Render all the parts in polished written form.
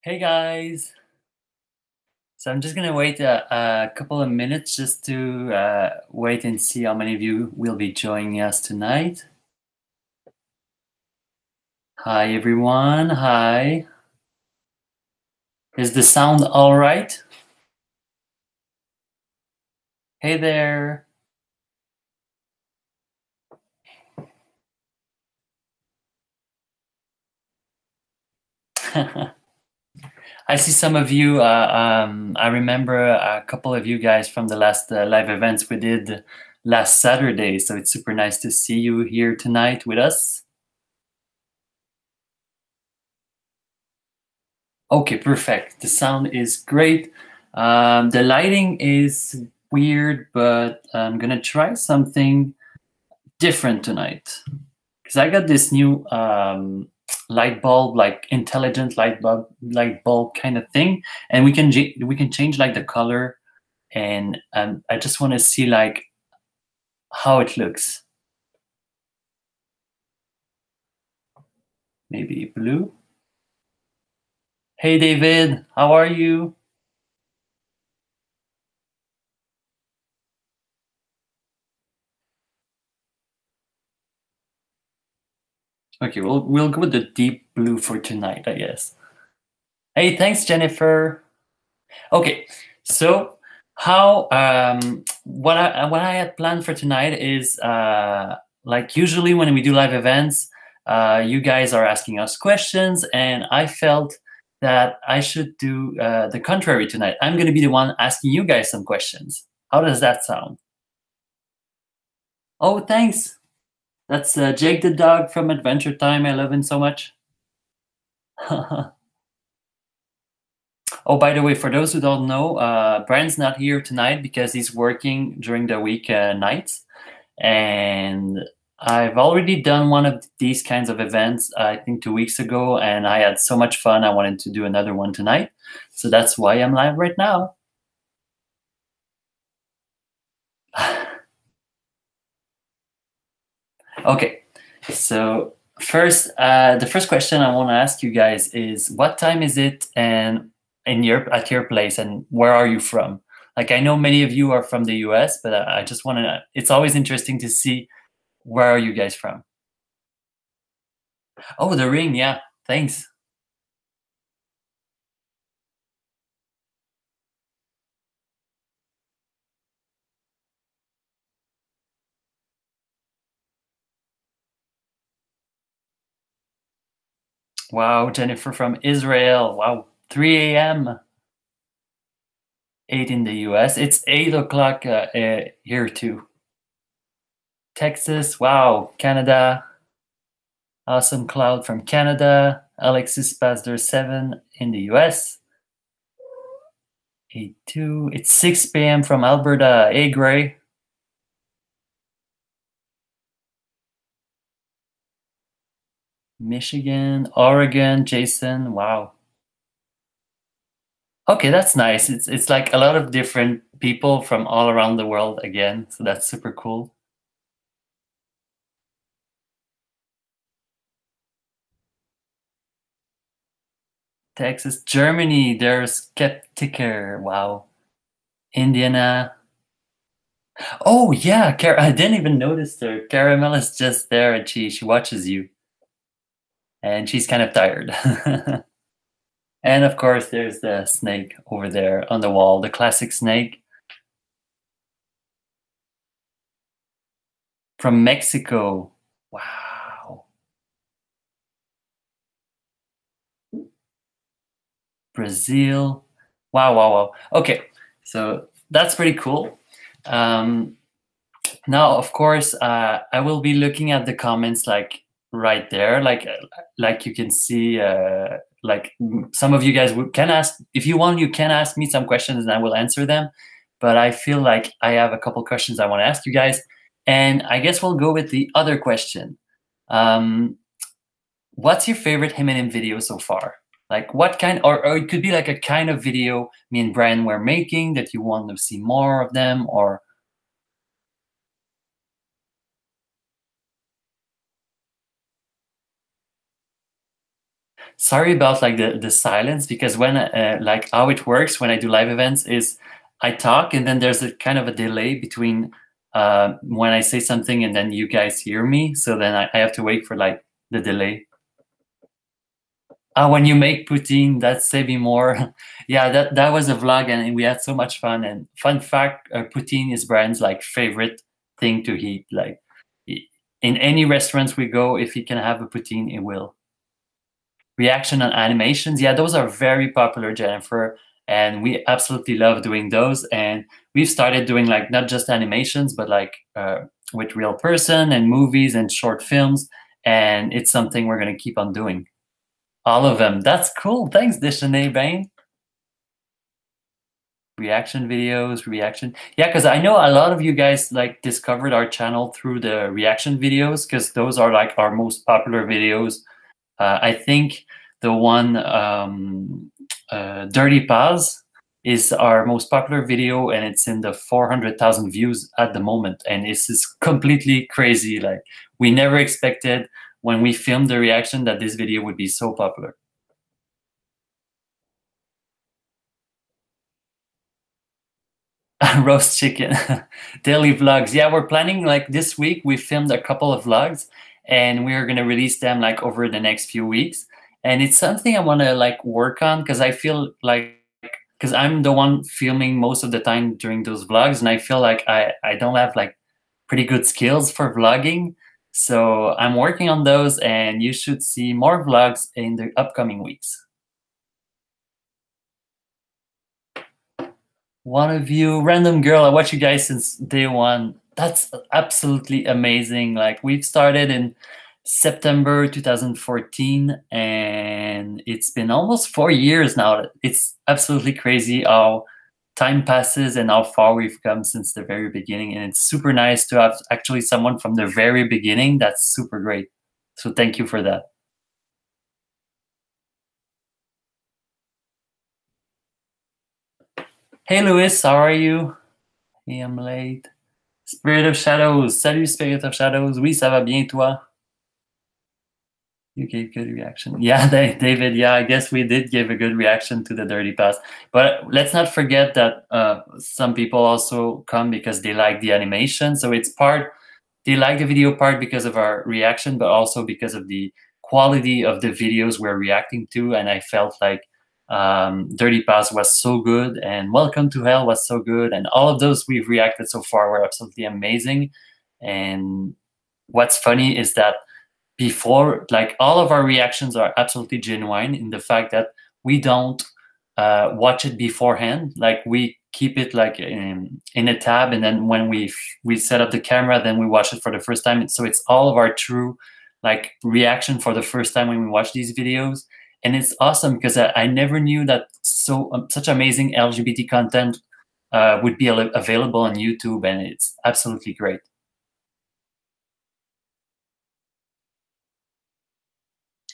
Hey guys. So I'm just gonna wait a couple of minutes just to wait and see how many of you will be joining us tonight. Hi everyone. Hi. Is the sound all right? Hey there. I see some of you. I remember a couple of you guys from the last live events we did last Saturday. So it's super nice to see you here tonight with us. Okay, perfect. The sound is great. The lighting is weird, but I'm gonna try something different tonight because I got this new light bulb, like intelligent light bulb kind of thing, and we can change like the color, and I just want to see like how it looks. Maybe blue. Hey David, how are you? Okay, we'll go with the deep blue for tonight, I guess. Hey, thanks, Jennifer. Okay, so how what I had planned for tonight is like usually when we do live events, you guys are asking us questions, and I felt that I should do the contrary tonight. I'm going to be the one asking you guys some questions. How does that sound? Oh, thanks. That's Jake the dog from Adventure Time. I love him so much. Oh, by the way, for those who don't know, Brian's not here tonight because he's working during the week nights. And I've already done one of these kinds of events, I think 2 weeks ago, and I had so much fun. I wanted to do another one tonight. So that's why I'm live right now. Okay, so the first question I want to ask you guys is, what time is it and at your place, and where are you from? Like, I know many of you are from the US, but I just want to, it's always interesting to see, where are you guys from? Oh, the ring, yeah, thanks. Wow, Jennifer from Israel. Wow, 3 a.m., 8 in the US. It's 8 o'clock here too. Texas, wow, Canada. Awesome Cloud from Canada. Alexis Pastor 7 in the US. 8-2. It's 6 p.m. from Alberta. Hey, Gray. Michigan, Oregon, Jason. Wow. Okay, that's nice. It's like a lot of different people from all around the world again. So that's super cool. Texas, Germany, there's Skeptiker. Wow. Indiana. Oh yeah, I didn't even notice her. Caramel is just there and she watches you. And she's kind of tired. And of course there's the snake over there on the wall, the classic snake. From Mexico. Wow. Brazil. Wow, wow, wow. Okay, so that's pretty cool. Now, of course, I will be looking at the comments like right there, like you can see, like some of you guys can ask, if you want, you can ask me some questions and I will answer them. But I feel like I have a couple questions I want to ask you guys, and I guess we'll go with the other question. Um, what's your favorite Eminem video so far? Like what kind, or it could be like a kind of video me and Brian were making that you want to see more of them, or Sorry about like the silence, because when like how it works when I do live events is I talk and then there's a kind of a delay between when I say something and then you guys hear me. So then I have to wait for like the delay. When you make poutine, that's say me more. Yeah, that was a vlog and we had so much fun. And fun fact, poutine is Brian's like favorite thing to eat. Like in any restaurants we go, if he can have a poutine, he will. Reaction on animations, yeah, those are very popular, Jennifer, and we absolutely love doing those. And we've started doing like not just animations, but like with real person and movies and short films. And it's something we're going to keep on doing. All of them. That's cool. Thanks, Deshane Bain. Reaction videos, reaction. Yeah, because I know a lot of you guys like discovered our channel through the reaction videos, because those are like our most popular videos. I think the one Dirty Paz is our most popular video, and it's in the 400,000 views at the moment. And this is completely crazy. Like we never expected when we filmed the reaction that this video would be so popular. Roast chicken. Daily vlogs. Yeah, we're planning like this week. We filmed a couple of vlogs and we're gonna release them like over the next few weeks. And it's something I want to like work on, because I feel like, because I'm the one filming most of the time during those vlogs, and I feel like I don't have like pretty good skills for vlogging. So I'm working on those, and you should see more vlogs in the upcoming weeks. One of you, random girl, I watch you guys since day one. That's absolutely amazing. Like we've started in September 2014, and it's been almost 4 years now. It's absolutely crazy how time passes and how far we've come since the very beginning. And it's super nice to have actually someone from the very beginning. That's super great. So thank you for that. Hey, Louis, how are you? Hey, I'm late. Spirit of Shadows. Salut, Spirit of Shadows. Oui, ça va bien, toi? You gave good reaction. Yeah, David. Yeah, I guess we did give a good reaction to the Dirty Pass. But let's not forget that some people also come because they like the animation. So it's part, they like the video part because of our reaction, but also because of the quality of the videos we're reacting to. And I felt like Dirty Pass was so good, and Welcome to Hell was so good. And all of those we've reacted so far were absolutely amazing. And what's funny is that before, like all of our reactions are absolutely genuine in the fact that we don't watch it beforehand. Like we keep it like in a tab, and then when we set up the camera, then we watch it for the first time. So it's all of our true like reaction for the first time when we watch these videos. And it's awesome because I never knew that such amazing LGBT content would be available on YouTube, and it's absolutely great.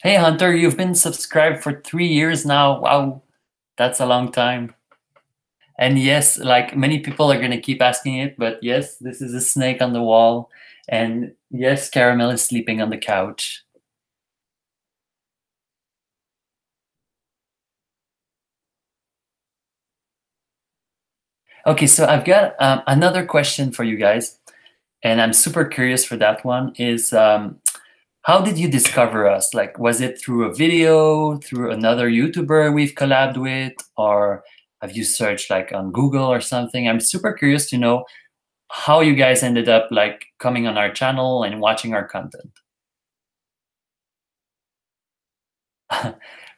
Hey Hunter, you've been subscribed for 3 years now. Wow, that's a long time. And yes, like many people are gonna keep asking it, but yes, this is a snake on the wall. And yes, Caramel is sleeping on the couch. Okay, so I've got another question for you guys, and I'm super curious for that one. Is how did you discover us? Like, was it through a video, through another YouTuber we've collabed with, or have you searched like on Google or something? I'm super curious to know how you guys ended up like coming on our channel and watching our content.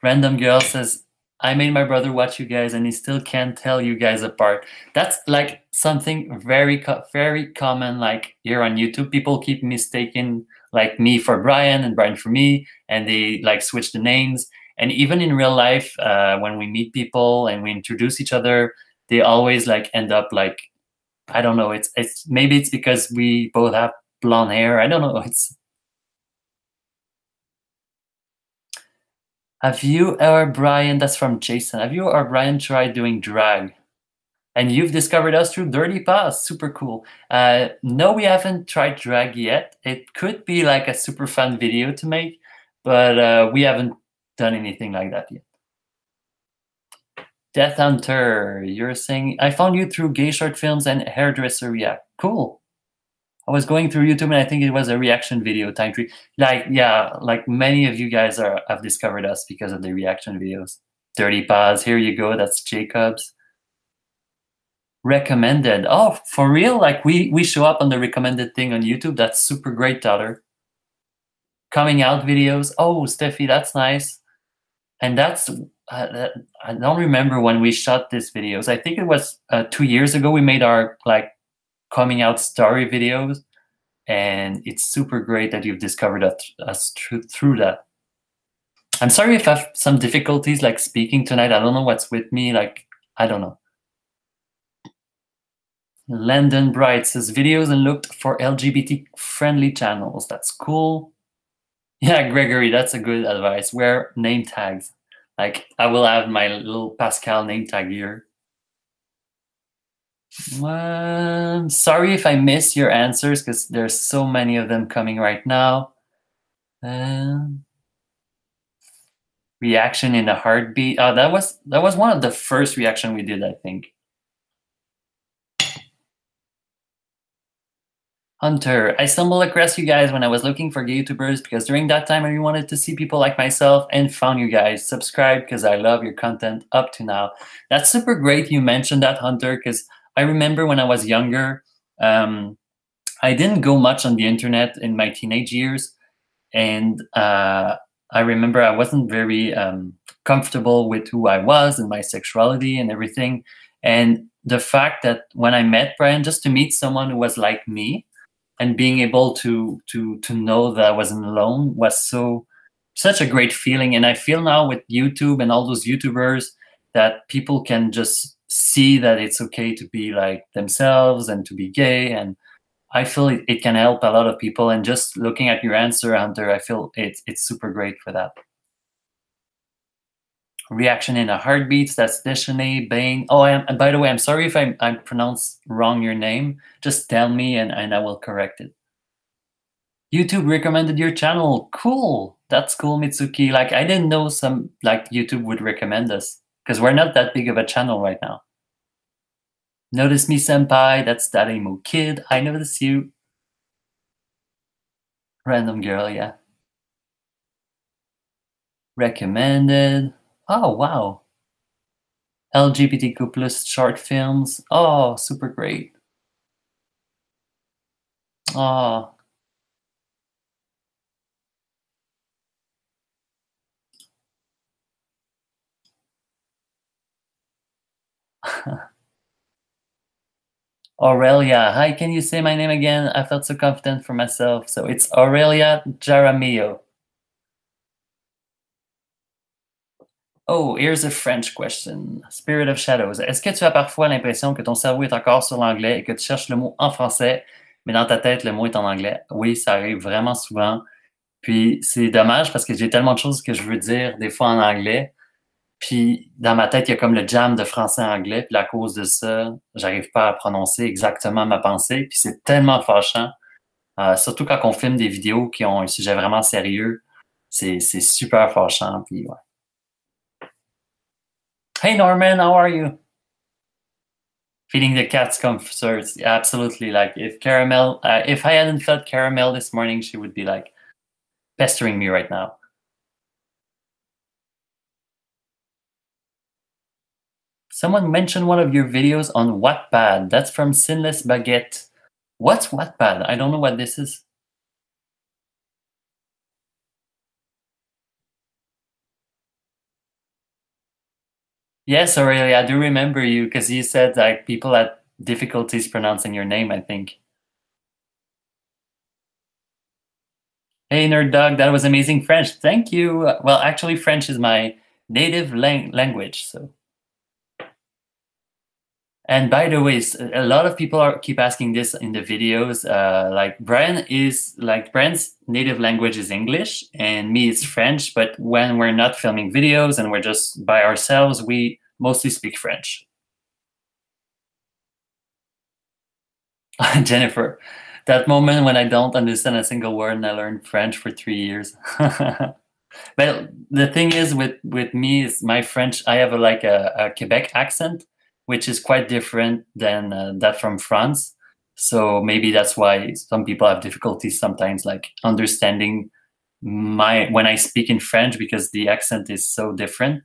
Random girl says, I made my brother watch you guys and he still can't tell you guys apart. That's like something very common, like here on YouTube. People keep mistaking like me for Brian and Brian for me, and they like switch the names. And even in real life, when we meet people and we introduce each other, they always like end up like, I don't know, it's maybe it's because we both have blonde hair. I don't know. It's Have you or Brian, that's from Jason, have you or Brian tried doing drag? And you've discovered us through Dirty Pass. Super cool. No, we haven't tried drag yet. It could be like a super fun video to make, but we haven't done anything like that yet. Death Hunter, you're saying, I found you through gay short films and hairdresser react. Cool. I was going through YouTube and I think it was a reaction video time tree. Like, yeah, like many of you guys have discovered us because of the reaction videos. Dirty Paws, here you go, that's Jacob's. Recommended. Oh, for real? Like we show up on the recommended thing on YouTube. That's super great, Tyler. Coming out videos. Oh, Steffi, that's nice. And that's I don't remember when we shot these videos. I think it was 2 years ago. We made our like coming out story videos, and it's super great that you've discovered us through that. I'm sorry if I have some difficulties like speaking tonight. I don't know what's with me. Like I don't know. Landon Bright says videos and looked for LGBT friendly channels. That's cool. Yeah, Gregory, that's a good advice. Wear name tags. Like I will have my little Pascal name tag here. Sorry if I miss your answers because there's so many of them coming right now. Reaction in a heartbeat. Oh, that was one of the first reaction we did, I think. Hunter, I stumbled across you guys when I was looking for gay YouTubers because during that time I really wanted to see people like myself and found you guys. Subscribe because I love your content up to now. That's super great you mentioned that, Hunter, because I remember when I was younger, I didn't go much on the internet in my teenage years. And I remember I wasn't very comfortable with who I was and my sexuality and everything. And the fact that when I met Brian, just to meet someone who was like me, and being able to know that I wasn't alone was such a great feeling. And I feel now with YouTube and all those YouTubers that people can just see that it's okay to be like themselves and to be gay. And I feel it can help a lot of people. And just looking at your answer, Hunter, I feel it's super great for that. Reaction in a heartbeat. That's Deshane Bain. Oh, and by the way, I'm sorry if I pronounce wrong your name. Just tell me and I will correct it. YouTube recommended your channel. Cool. That's cool, Mitsuki. Like I didn't know some like YouTube would recommend us because we're not that big of a channel right now. Notice me, senpai. That's that emo kid. I notice you. Random girl, yeah. Recommended. Oh, wow. LGBTQ plus short films. Oh, super great. Oh. Aurelia. Hi, can you say my name again? I felt so confident for myself. So it's Aurelia Jaramillo. Oh, here's a French question. Spirit of Shadows. Est-ce que tu as parfois l'impression que ton cerveau est encore sur l'anglais et que tu cherches le mot en français, mais dans ta tête, le mot est en anglais? Oui, ça arrive vraiment souvent. Puis c'est dommage parce que j'ai tellement de choses que je veux dire des fois en anglais. Puis dans ma tête, il y a comme le jam de français-anglais. Puis à cause de ça, j'arrive pas à prononcer exactement ma pensée. Puis c'est tellement fâchant. Surtout quand on filme des vidéos qui ont un sujet vraiment sérieux. C'est super fâchant. Puis ouais. Hey Norman, how are you? Feeding the cats comforts. Yeah, absolutely. Like if Caramel, if I hadn't fed Caramel this morning, she would be like pestering me right now. Someone mentioned one of your videos on Wattpad. That's from Sinless Baguette. What's Wattpad? I don't know what this is. Yes, Aurelia, I do remember you because you said like people had difficulties pronouncing your name, I think. Hey, Nerd Dog, that was amazing French. Thank you. Well, actually, French is my native language, so. And by the way, a lot of people keep asking this in the videos. Like Brian's native language is English, and me is French. But when we're not filming videos and we're just by ourselves, we mostly speak French. Jennifer, that moment when I don't understand a single word and I learned French for 3 years. But the thing is with me is my French. I have a Quebec accent, which is quite different than that from France. So maybe that's why some people have difficulties sometimes, like understanding my when I speak in French because the accent is so different.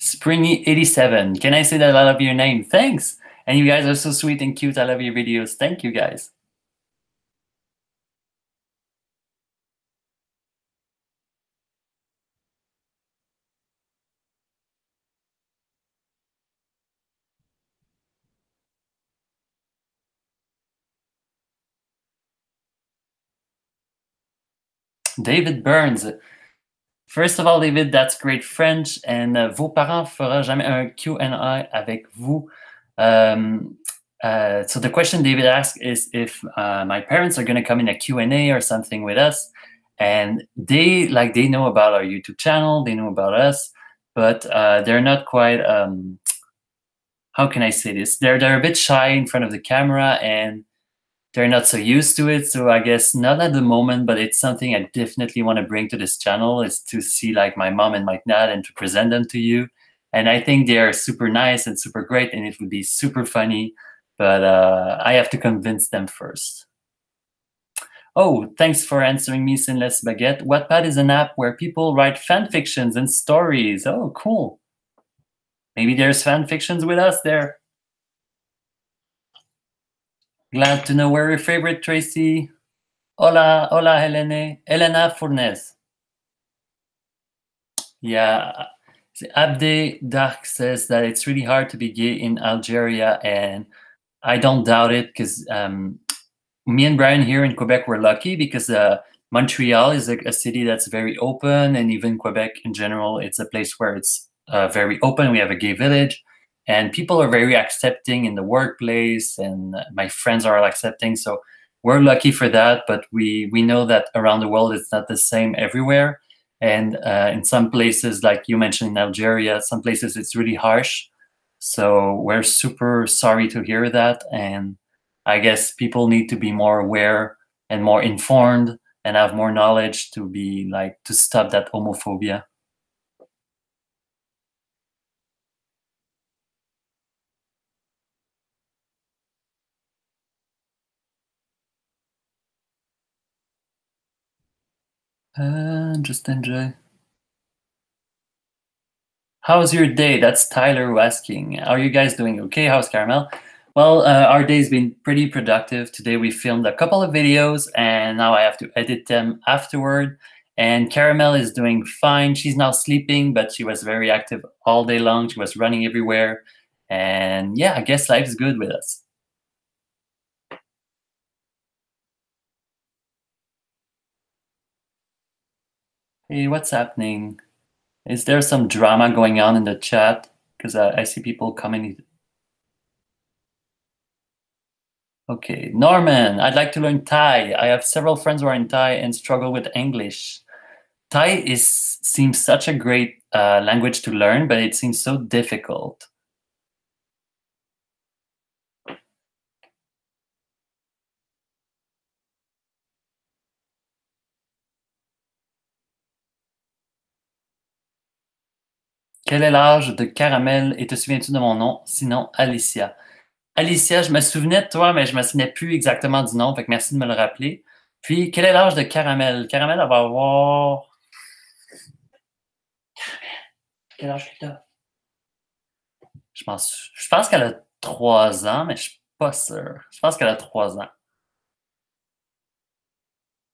Springy87. Can I say that I love your name? Thanks. And you guys are so sweet and cute. I love your videos. Thank you guys. David Burns. First of all, David, that's great French. And vos parents fera jamais un Q&A avec vous. So the question David asked is if my parents are going to come in a Q&A or something with us. And they know about our YouTube channel, they know about us, but they're not quite how can I say this? They're a bit shy in front of the camera and they're not so used to it. So I guess not at the moment, but it's something I definitely want to bring to this channel is to see like my mom and my dad and to present them to you. And I think they are super nice and super great and it would be super funny, but I have to convince them first. Oh, thanks for answering me, Sinless Baguette. Wattpad is an app where people write fan fictions and stories. Oh, cool. Maybe there's fan fictions with us there. Glad to know we're your favorite, Tracy. Hola, hola, Helena Furnez. Yeah, Abde Dark says that it's really hard to be gay in Algeria, and I don't doubt it because me and Brian here in Quebec were lucky because Montreal is a city that's very open, and even Quebec in general, it's a place where it's very open. We have a gay village, and people are very accepting in the workplace, and my friends are all accepting. So we're lucky for that, but we know that around the world it's not the same everywhere. And in some places, like you mentioned in Algeria, some places it's really harsh. So we're super sorry to hear that, and I guess people need to be more aware and more informed and have more knowledge to be like to stop that homophobia. Just enjoy. How's your day? That's Tyler asking. How are you guys doing? Okay, how's Caramel? Well, our day's been pretty productive. Today we filmed a couple of videos and now I have to edit them afterward. And Caramel is doing fine. She's now sleeping, but she was very active all day long. She was running everywhere. And yeah, I guess life's good with us. Hey, what's happening? Is there some drama going on in the chat? Because I see people coming. Okay, Norman, I'd like to learn Thai. I have several friends who are in Thai and struggle with English. Thai seems such a great language to learn, but it seems so difficult. Quel est l'âge de Caramel et te souviens-tu de mon nom? Sinon, Alicia. Alicia, je me souvenais de toi, mais je me souvenais plus exactement du nom, fait que merci de me le rappeler. Puis, quel est l'âge de Caramel? Caramel, elle va avoir... Quel âge elle a? Je pense qu'elle a 3 ans, mais je suis pas sûr. Je pense qu'elle a 3 ans.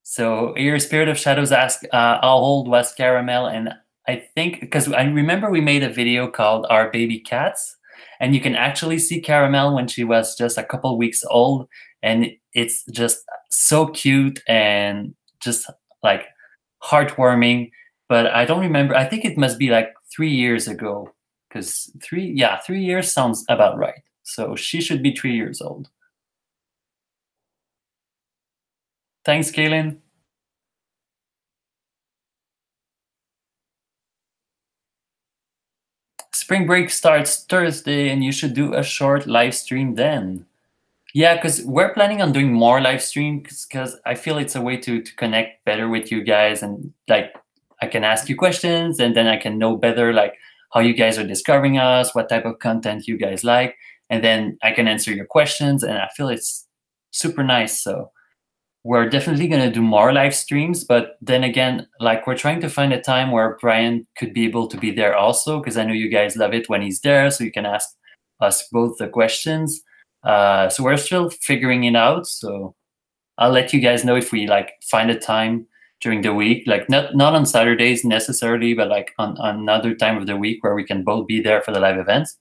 So your Spirit of Shadows asked, how old was Caramel? And I think, because I remember we made a video called Our Baby Cats, and you can actually see Caramel when she was just a couple weeks old, and it's just so cute and just like heartwarming. But I don't remember. I think it must be like 3 years ago, because 3 years sounds about right. So she should be 3 years old. Thanks, Kaylin. Spring break starts Thursday, and you should do a short live stream then. Yeah, because we're planning on doing more live streams because I feel it's a way to connect better with you guys, and like I can ask you questions and then I can know better like how you guys are discovering us, what type of content you guys like, and then I can answer your questions, and I feel it's super nice. So we're definitely going to do more live streams, but then again, like we're trying to find a time where Brian could be able to be there also, because I know you guys love it when he's there, so you can ask us both the questions. So we're still figuring it out. So I'll let you guys know if we like find a time during the week, like not on Saturdays necessarily, but like on another time of the week where we can both be there for the live events.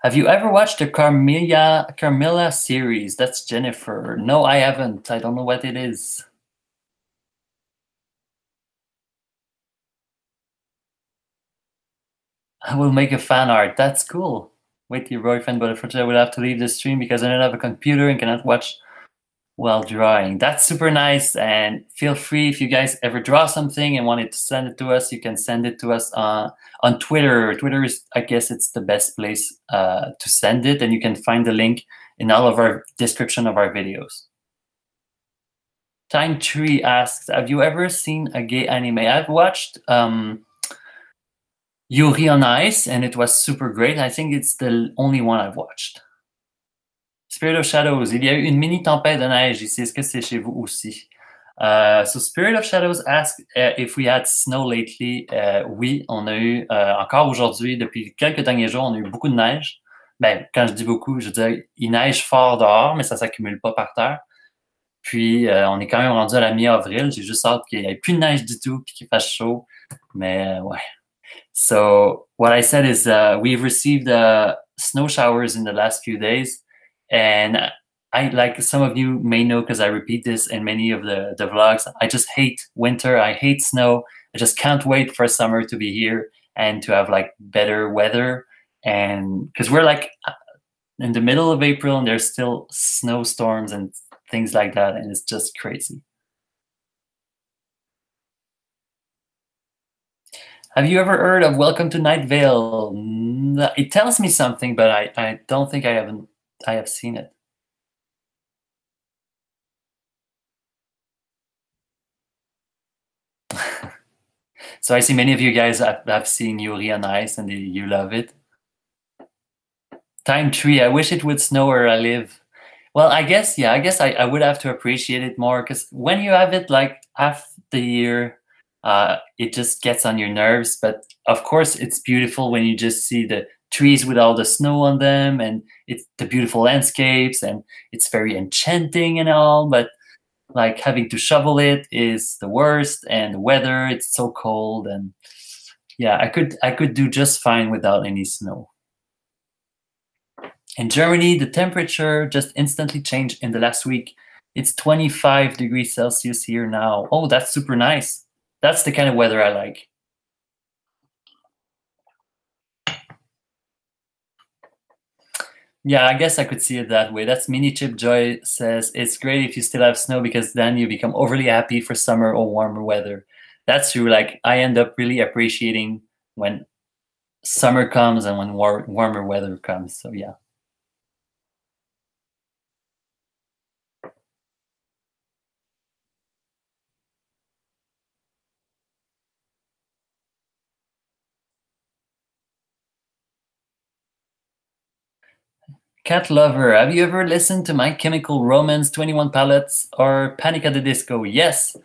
Have you ever watched the Carmilla series? That's Jennifer. No, I haven't. I don't know what it is. I will make a fan art. That's cool. Wait, your boyfriend, but unfortunately I will have to leave the stream because I don't have a computer and cannot watch while drawing. That's super nice. And feel free, if you guys ever draw something and wanted to send it to us, you can send it to us on Twitter. Twitter is, I guess, it's the best place to send it, and you can find the link in all of our description of our videos. Time Tree asks, have you ever seen a gay anime? I've watched Yuri on Ice, and it was super great. I think it's the only one I've watched. Spirit of Shadows, il y a eu une mini tempête de neige ici. Est-ce que c'est chez vous aussi? So Spirit of Shadows asked if we had snow lately. Oui, on a eu encore aujourd'hui, depuis quelques derniers jours, on a eu beaucoup de neige. Ben, quand je dis beaucoup, je veux dire, il neige fort dehors, mais ça s'accumule pas par terre. Puis, on est quand même rendu à la mi-avril. J'ai juste hâte qu'il n'y ait plus de neige du tout puis qu'il fasse chaud. Mais ouais. So what I said is we've received snow showers in the last few days. And I, like some of you may know, because I repeat this in many of the vlogs, I just hate winter. I hate snow. I just can't wait for summer to be here and to have like better weather. And because we're like in the middle of April and there's still snowstorms and things like that, and it's just crazy. Have you ever heard of Welcome to Night Vale? It tells me something, but I don't think I have seen it. So I see many of you guys have seen Yuri on Ice and you love it. Time Tree, I wish it would snow where I live. Well, I guess, yeah, I would have to appreciate it more, because when you have it like half the year, it just gets on your nerves. But of course, it's beautiful when you just see the trees with all the snow on them, and it's the beautiful landscapes, and it's very enchanting and all. But like having to shovel it is the worst, and the weather, it's so cold. And yeah, I could do just fine without any snow. In Germany, the temperature just instantly changed in the last week. It's 25 degrees Celsius here now. Oh, that's super nice. That's the kind of weather I like. Yeah, I guess I could see it that way. That's Mini Chip Joy says, it's great if you still have snow, because then you become overly happy for summer or warmer weather. That's true. Like I end up really appreciating when summer comes and when warmer weather comes. So yeah. Cat Lover, have you ever listened to My Chemical Romance, 21 Palettes, or Panic at the Disco? Yes,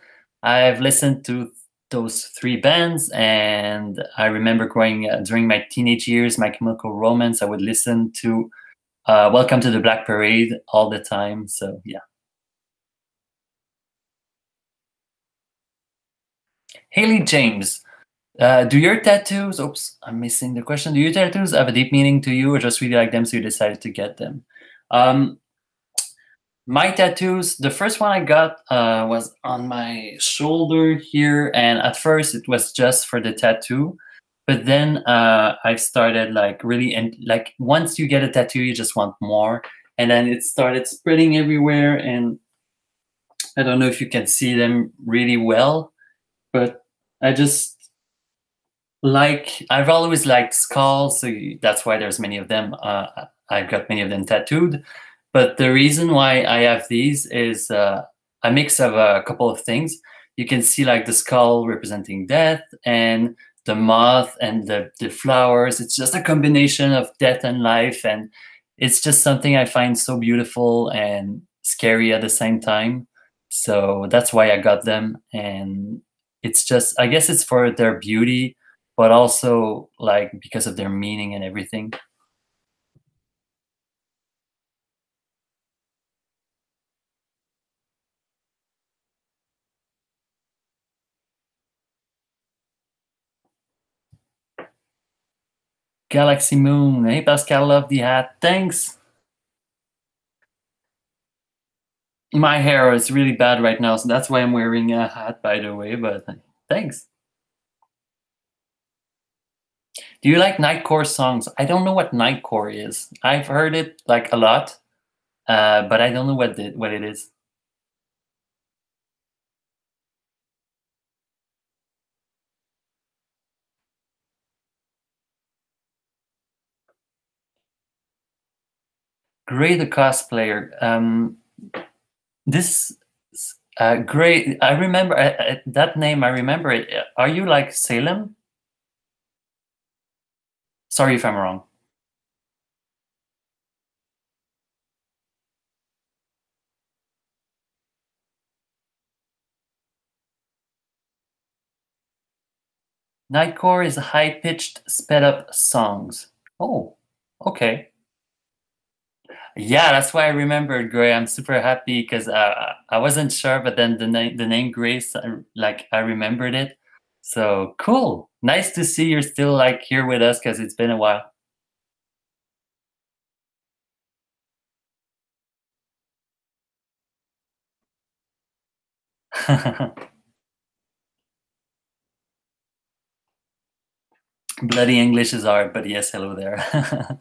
I've listened to those three bands, and I remember growing during my teenage years, My Chemical Romance, I would listen to Welcome to the Black Parade all the time. So yeah. Haley James, do your tattoos, oops, I'm missing the question. Do your tattoos have a deep meaning to you, or just really like them so you decided to get them? My tattoos, the first one I got was on my shoulder here, and at first it was just for the tattoo, but then I started like really, and like once you get a tattoo, you just want more, and then it started spreading everywhere, and I don't know if you can see them really well, but I just like, I've always liked skulls, so that's why there's many of them. I've got many of them tattooed. But the reason why I have these is a mix of a couple of things. You can see like the skull representing death and the moth and the flowers. It's just a combination of death and life. And it's just something I find so beautiful and scary at the same time. So that's why I got them. And it's just, I guess it's for their beauty, but also like because of their meaning and everything. Galaxy Moon. Hey, Pascal, love the hat. Thanks. My hair is really bad right now, so that's why I'm wearing a hat, by the way, but thanks. Do you like Nightcore songs? I don't know what Nightcore is. I've heard it like a lot, but I don't know what it is. Gray the cosplayer. This Gray. I remember that name. I remember it. Are you like Salem? Sorry if I'm wrong. Nightcore is high-pitched, sped-up songs. Oh, okay. Yeah, that's why I remembered Gray. I'm super happy because I wasn't sure, but then the name Grace, like I remembered it. So cool. Nice to see you're still like here with us because it's been a while. Bloody English is hard, but yes, hello there.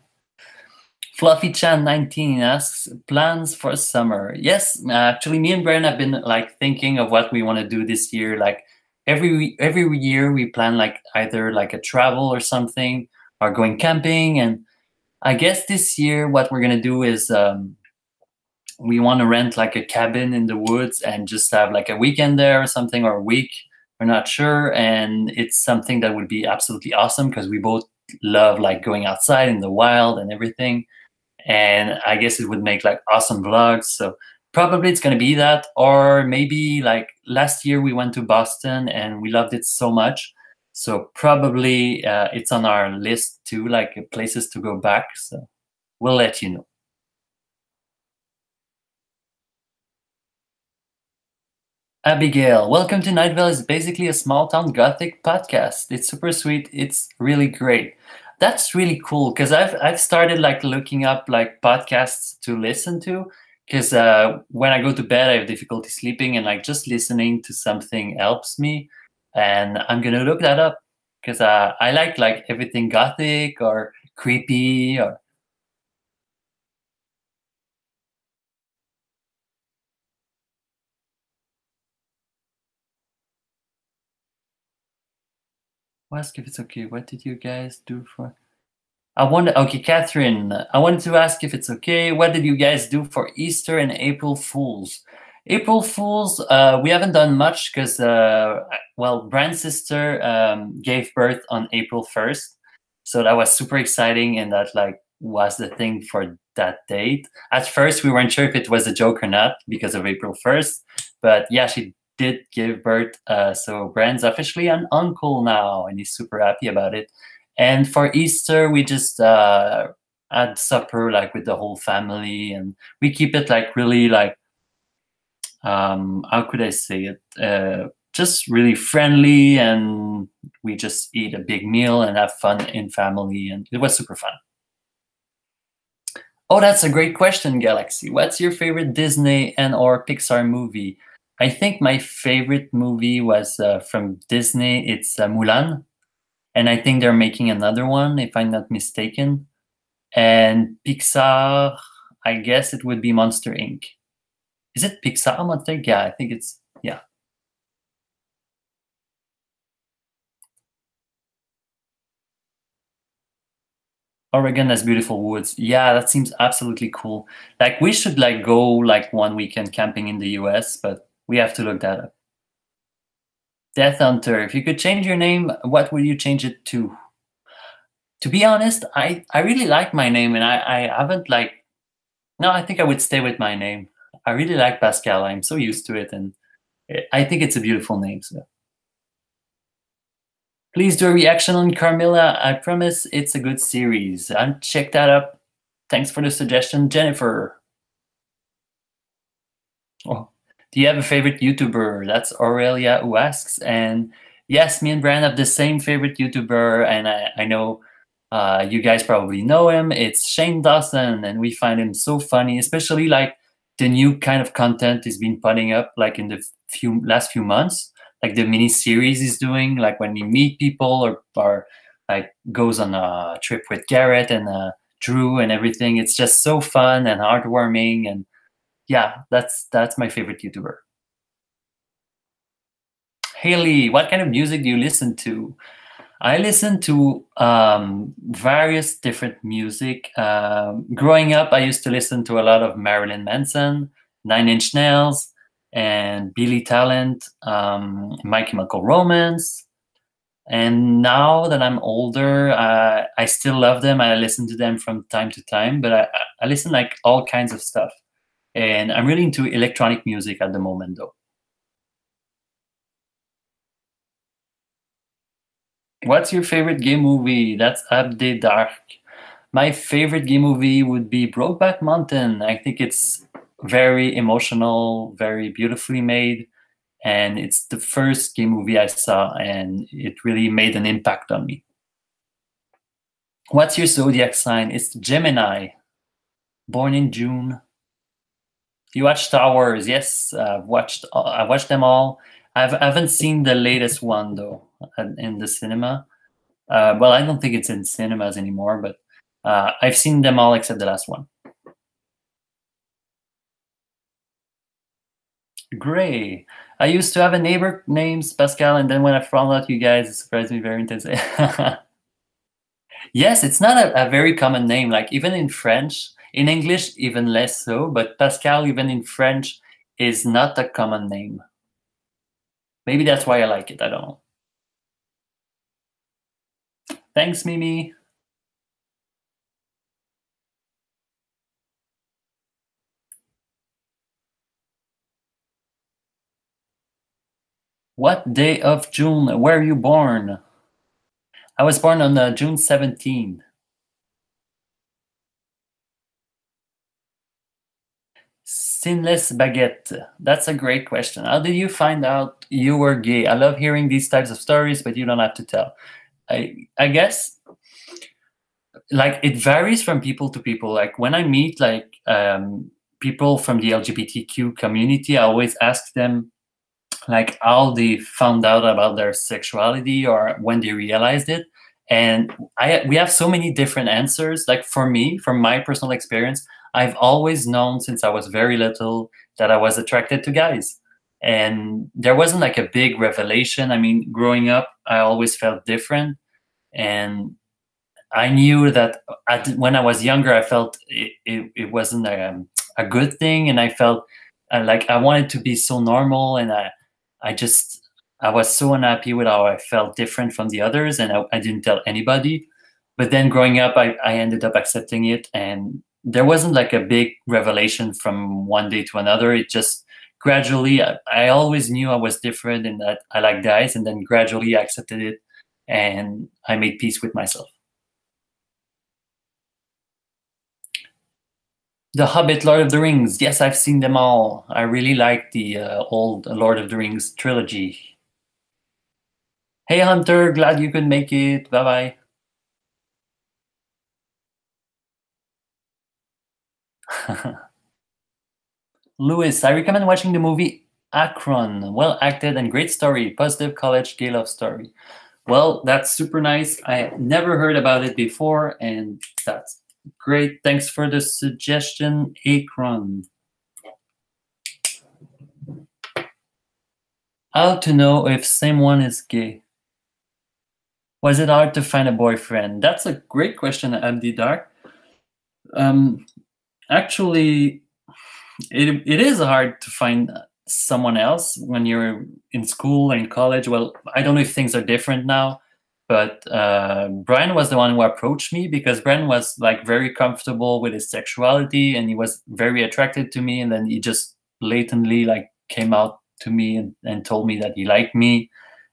Fluffy Chan 19 asks plans for summer. Yes, actually, me and Brian have been like thinking of what we want to do this year. Like every year, we plan like either like a travel or something, or going camping. And I guess this year, what we're gonna do is we want to rent like a cabin in the woods and just have like a weekend there or something, or a week. We're not sure, and it's something that would be absolutely awesome because we both love like going outside in the wild and everything, and I guess it would make like awesome vlogs. So probably it's going to be that, or maybe like last year we went to Boston and we loved it so much. So probably it's on our list too, like places to go back. So we'll let you know. Abigail, welcome to Night Vale. Is basically a small town gothic podcast. It's super sweet. It's really great. That's really cool because I've started like looking up like podcasts to listen to because when I go to bed I have difficulty sleeping, and like just listening to something helps me. And I'm gonna look that up because I like everything gothic or creepy or ask if it's okay. What did you guys do for? I wonder, okay, Catherine, I wanted to ask if it's okay. What did you guys do for Easter and April Fools? April Fools, we haven't done much because, well, Brand's sister gave birth on April 1st. So that was super exciting, and that like was the thing for that date. At first, we weren't sure if it was a joke or not because of April 1st. But yeah, she did give birth. So Brand's officially an uncle now, and he's super happy about it. And for Easter, we just had supper like with the whole family, and we keep it like really like how could I say it? Just really friendly, and we just eat a big meal and have fun in family, and it was super fun. Oh, that's a great question, Galaxy. What's your favorite Disney and or Pixar movie? I think my favorite movie was from Disney. It's Mulan, and I think they're making another one, if I'm not mistaken. And Pixar, I guess it would be Monster Inc. Is it Pixar Monster? Yeah, I think it's, yeah. Oregon has beautiful woods. Yeah, that seems absolutely cool. Like we should like go like one weekend camping in the US, but we have to look that up. Death Hunter. If you could change your name, what would you change it to? To be honest, I really like my name, and I haven't like, no, I think I would stay with my name. I really like Pascal. I'm so used to it, and I think it's a beautiful name. So please do a reaction on Carmilla. I promise it's a good series. And check that up. Thanks for the suggestion, Jennifer. Oh, do you have a favorite YouTuber? That's Aurelia who asks. And yes, me and Brian have the same favorite YouTuber, and I know you guys probably know him. It's Shane Dawson, and we find him so funny, especially like the new kind of content he's been putting up, like in the last few months, like the mini series he's doing, like when he meet people or like goes on a trip with Garrett and Drew and everything. It's just so fun and heartwarming, and yeah, that's my favorite YouTuber. Haley, what kind of music do you listen to? I listen to various different music. Growing up, I used to listen to a lot of Marilyn Manson, Nine Inch Nails, and Billy Talent, My Chemical Romance. And now that I'm older, I still love them. I listen to them from time to time, but I listen like all kinds of stuff. And I'm really into electronic music at the moment, though. What's your favorite game movie? That's Abde Dark. My favorite game movie would be Brokeback Mountain. I think it's very emotional, very beautifully made, and it's the first game movie I saw, and it really made an impact on me. What's your zodiac sign? It's Gemini, born in June. You watched Star Wars? Yes, I watched them all. I haven't seen the latest one though in the cinema. Well, I don't think it's in cinemas anymore, but I've seen them all except the last one. Gray. I used to have a neighbor named Pascal, and then when I found out you guys, it surprised me very intensely. Yes, it's not a very common name. Like even in French, in English, even less so. But Pascal, even in French, is not a common name. Maybe that's why I like it. I don't know. Thanks, Mimi. What day of June were you born? I was born on June 17th. Sinless baguette. That's a great question. How did you find out you were gay? I love hearing these types of stories, but you don't have to tell. I guess like it varies from people to people. Like when I meet like people from the LGBTQ community, I always ask them like how they found out about their sexuality or when they realized it. And we have so many different answers. Like for me, from my personal experience, I've always known since I was very little that I was attracted to guys. And there wasn't like a big revelation. I mean, growing up, I always felt different. And I knew that when I was younger, I felt it wasn't a good thing. And I felt like I wanted to be so normal. And I just, I was so unhappy with how I felt different from the others. And I didn't tell anybody. But then growing up, I ended up accepting it. And there wasn't like a big revelation from one day to another. It just gradually, I always knew I was different and that I like guys. And then gradually I accepted it and I made peace with myself. The Hobbit, Lord of the Rings. Yes, I've seen them all. I really like the old Lord of the Rings trilogy. Hey, Hunter, glad you could make it. Bye bye. Lewis, I recommend watching the movie Akron. Well acted and great story. Positive college gay love story. Well, that's super nice. I never heard about it before, and that's great. Thanks for the suggestion, Akron. How to know if someone is gay? Was it hard to find a boyfriend? That's a great question, Abdi Dar. Um, Actually, it is hard to find someone else when you're in school or in college. Well, I don't know if things are different now, but Brian was the one who approached me because Brian was like very comfortable with his sexuality and he was very attracted to me. And then he just blatantly like came out to me and told me that he liked me.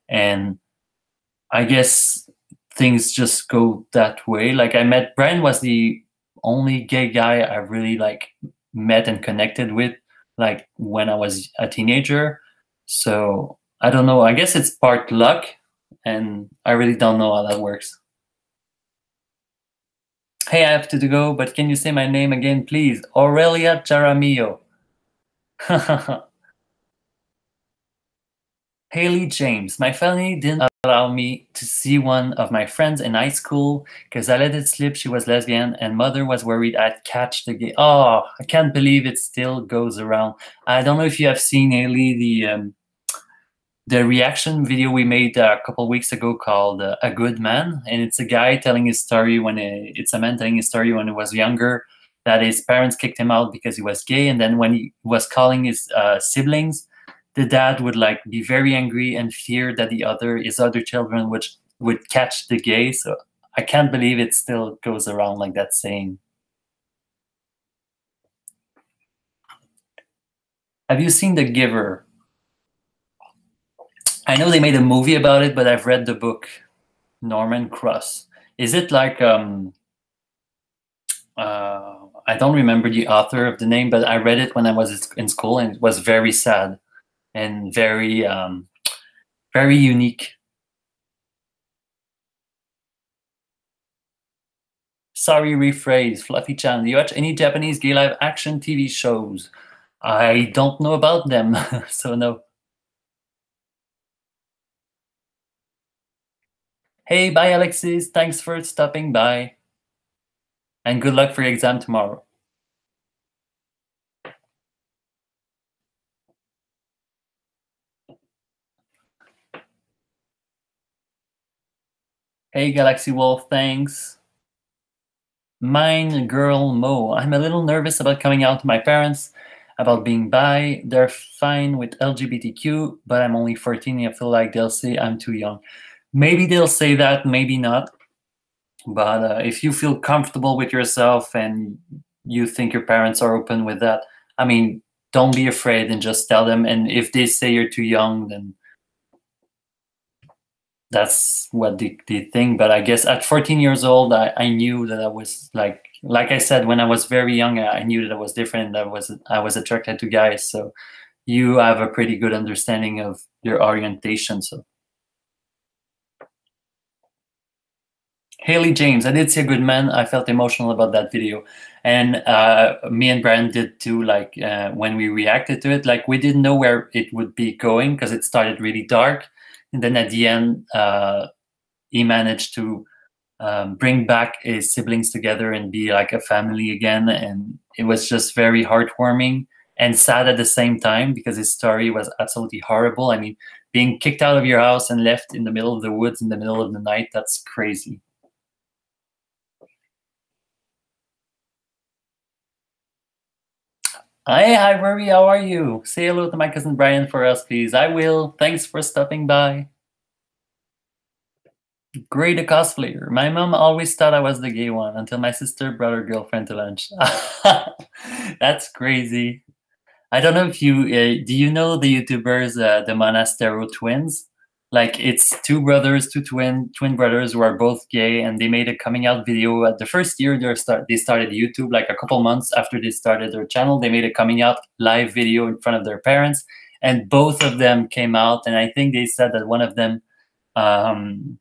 And I guess things just go that way. Like I met Brian was the only gay guy I really like met and connected with, like when I was a teenager. So I don't know. I guess it's part luck, and I really don't know how that works. Hey, I have to go, but can you say my name again, please? Aurelia Jaramillo. Haley James. My family didn't allow me to see one of my friends in high school because I let it slip she was lesbian and mother was worried I'd catch the gay. Oh, I can't believe it still goes around. I don't know if you have seen Haley, the reaction video we made a couple weeks ago called "A Good Man," and it's a guy telling his story it's a man telling his story when he was younger, that his parents kicked him out because he was gay, and then when he was calling his siblings, the dad would like be very angry and fear that his other children would catch the gay. So I can't believe it still goes around like that saying. Have you seen The Giver? I know they made a movie about it, but I've read the book. Norman Cross. Is it like I don't remember the author of the name, but I read it when I was in school, and it was very sad and very unique. Sorry, rephrase. Fluffy Chan. Do you watch any Japanese gay live action TV shows? I don't know about them, so no. Hey, bye, Alexis. Thanks for stopping by, and good luck for your exam tomorrow. Hey, Galaxy Wolf. Thanks. Mine girl Mo. I'm a little nervous about coming out to my parents about being bi. They're fine with LGBTQ, but I'm only 14 and I feel like they'll say I'm too young. Maybe they'll say that, maybe not. But if you feel comfortable with yourself and you think your parents are open with that, I mean, don't be afraid and just tell them. And if they say you're too young, then that's what they think. But I guess at 14 years old, I knew that I was like I said, when I was very young, I knew that I was different. I was attracted to guys. So you have a pretty good understanding of your orientation. So Haley James, I did see A Good Man. I felt emotional about that video, and me and Brian did too. Like when we reacted to it, like we didn't know where it would be going because it started really dark, and then at the end, he managed to bring back his siblings together and be like a family again. And it was just very heartwarming and sad at the same time because his story was absolutely horrible. I mean, being kicked out of your house and left in the middle of the woods in the middle of the night, that's crazy. Hi, Rory, how are you? Say hello to my cousin Brian for us, please. I will. Thanks for stopping by. Great a cosplayer. My mom always thought I was the gay one until my sister brought her girlfriend to lunch. That's crazy. I don't know if you do you know the YouTubers, the Monastero twins? Like it's two brothers, two twin brothers who are both gay, and they made a coming out video. At the first year they started YouTube, like a couple months after they started their channel, they made a coming out live video in front of their parents, and both of them came out. And I think they said that one of them, um,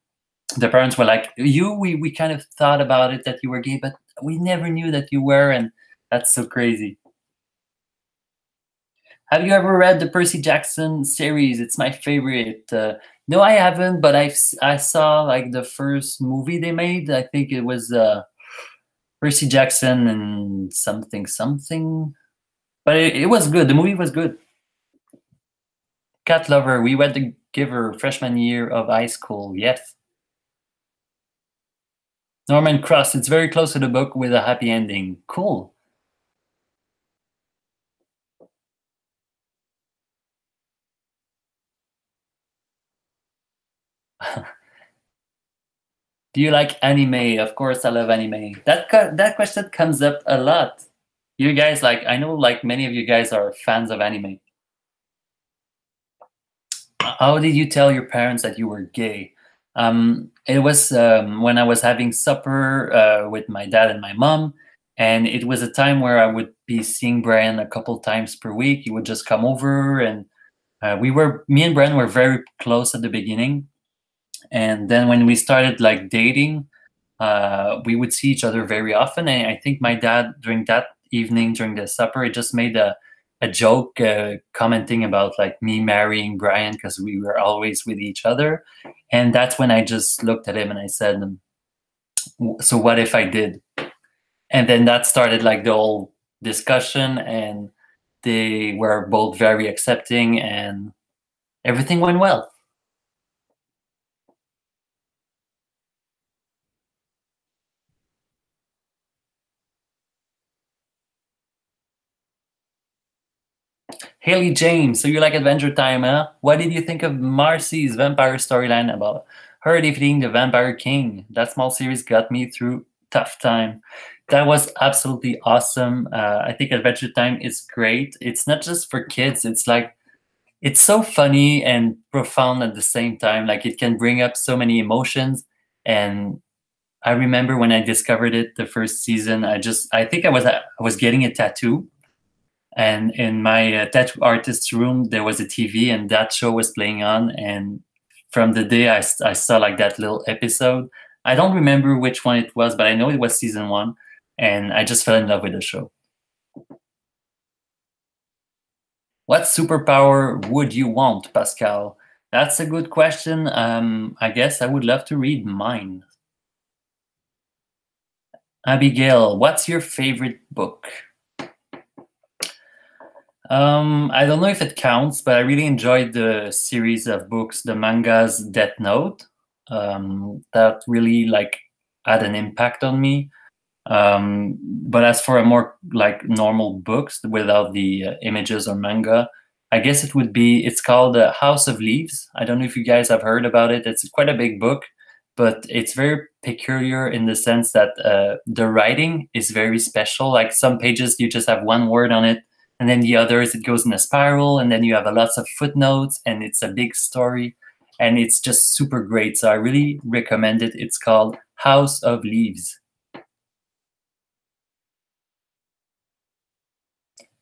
the parents were like, we kind of thought about it that you were gay, but we never knew that you were, and that's so crazy. Have you ever read the Percy Jackson series? It's my favorite. No, I haven't, but I saw like the first movie they made. I think it was Percy Jackson and something something. But it was good. The movie was good. Cat lover. We read The Giver freshman year of high school. Yes. Norman Cross. It's very close to the book with a happy ending. Cool. Do you like anime? Of course, I love anime. That question comes up a lot. You guys like, I know like many of you guys are fans of anime. How did you tell your parents that you were gay? It was when I was having supper with my dad and my mom, and it was a time where I would be seeing Brian a couple times per week. He would just come over, and me and Brian were very close at the beginning, and then when we started like dating, we would see each other very often. And I think my dad, during that evening, during the supper, it just made a joke commenting about like me marrying Brian because we were always with each other. And that's when I just looked at him and I said, so what if I did? And then that started like the whole discussion, and they were both very accepting, and everything went well. Haley James, so you like Adventure Time, huh? What did you think of Marcy's vampire storyline about her defeating the Vampire King? That small series got me through tough time. That was absolutely awesome. I think Adventure Time is great. It's not just for kids. It's like it's so funny and profound at the same time. Like it can bring up so many emotions. And I remember when I discovered it the first season, I think I was getting a tattoo, and in my tattoo artist's room there was a TV and that show was playing on, and from the day I saw like that little episode, I don't remember which one it was, but I know it was season 1, and I just fell in love with the show. What superpower would you want, Pascal? That's a good question. I guess I would love to read mine. Abigail, what's your favorite book? I don't know if it counts, but I really enjoyed the series of books, the mangas Death Note. That really like had an impact on me. But as for a more like normal books without the images or manga, I guess it would be. It's called House of Leaves. I don't know if you guys have heard about it. It's quite a big book, but it's very peculiar in the sense that the writing is very special. Like some pages, you just have one word on it, and then the others, it goes in a spiral, and then you have a lots of footnotes, and it's a big story, and it's just super great. So I really recommend it. It's called House of Leaves.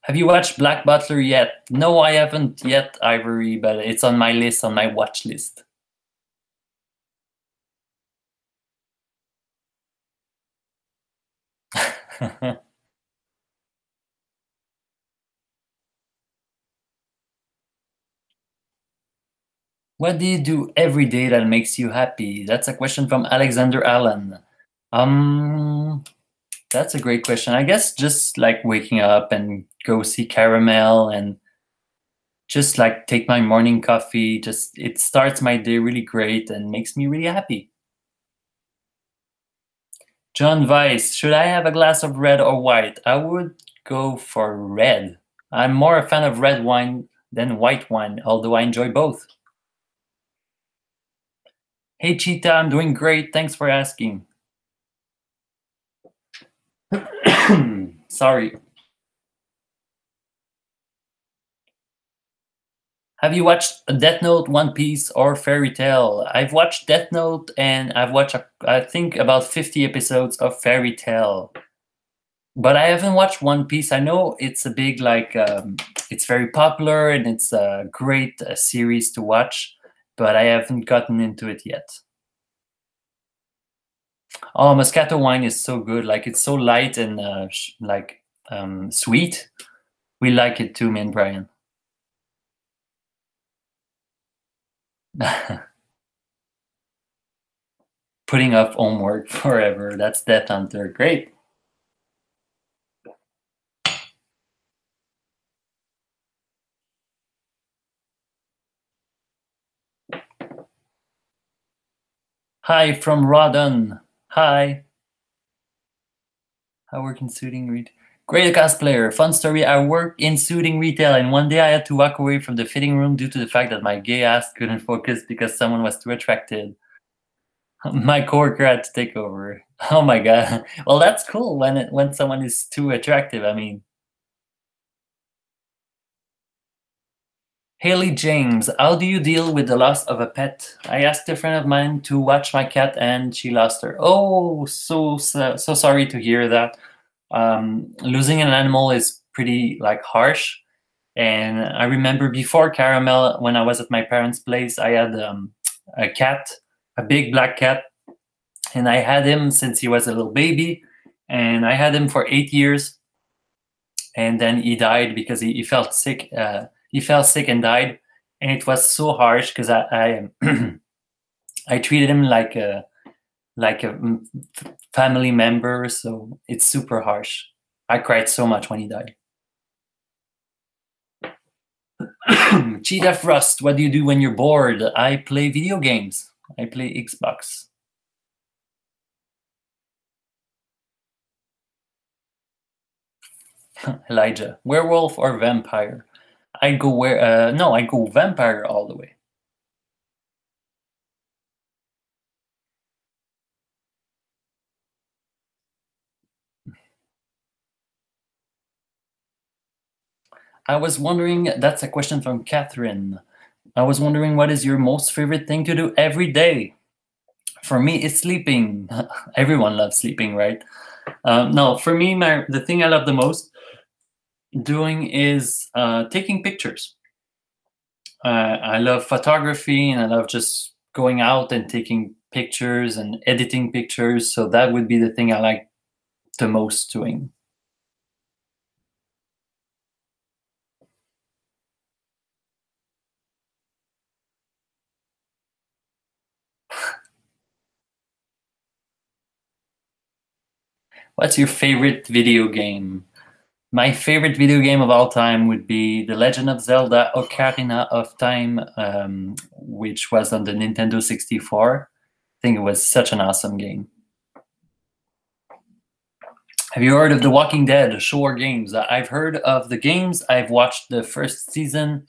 Have you watched Black Butler yet? No, I haven't yet, Ivory, but it's on my list, on my watch list. What do you do every day that makes you happy? That's a question from Alexander Allen. Um, that's a great question. I guess just like waking up and go see Caramel and just like take my morning coffee. Just it starts my day really great and makes me really happy. John Weiss, should I have a glass of red or white? I would go for red. I'm more a fan of red wine than white wine, although I enjoy both. Hey Cheetah, I'm doing great. Thanks for asking. Sorry. Have you watched Death Note, One Piece, or Fairy Tail? I've watched Death Note, and I've watched, I think, about 50 episodes of Fairy Tail. But I haven't watched One Piece. I know it's a big, like, it's very popular and it's a great series to watch, but I haven't gotten into it yet. Oh, Moscato wine is so good. Like, it's so light and like sweet. We like it too, me and Brian. Putting off homework forever. That's Death Hunter. Great. Hi from Rodon. Hi. I work in suiting retail. Great cosplayer. Fun story. I work in suiting retail, and one day I had to walk away from the fitting room due to the fact that my gay ass couldn't focus because someone was too attracted. My coworker had to take over. Oh my god. Well, that's cool when someone is too attractive. I mean, Haley James, how do you deal with the loss of a pet? I asked a friend of mine to watch my cat, and she lost her. Oh, so sorry to hear that. Losing an animal is pretty like harsh. And I remember before Caramel, when I was at my parents' place, I had a cat, a big black cat, and I had him since he was a little baby, and I had him for 8 years, and then he died because he felt sick. He fell sick and died, and it was so harsh because I I treated him like a family member, so it's super harsh. I cried so much when he died. Cheetah Frost, what do you do when you're bored? I play video games. I play Xbox. Elijah, werewolf or vampire? I go where? No, I go vampire all the way. I was wondering. That's a question from Catherine. I was wondering what is your most favorite thing to do every day? For me, it's sleeping. Everyone loves sleeping, right? No, for me, the thing I love the most doing is taking pictures. I love photography, and I love just going out and taking pictures and editing pictures. So that would be the thing I like the most doing. What's your favorite video game? My favorite video game of all time would be The Legend of Zelda Ocarina of Time, which was on the Nintendo 64. I think it was such an awesome game. Have you heard of The Walking Dead show or games? I've heard of the games. I've watched the first season,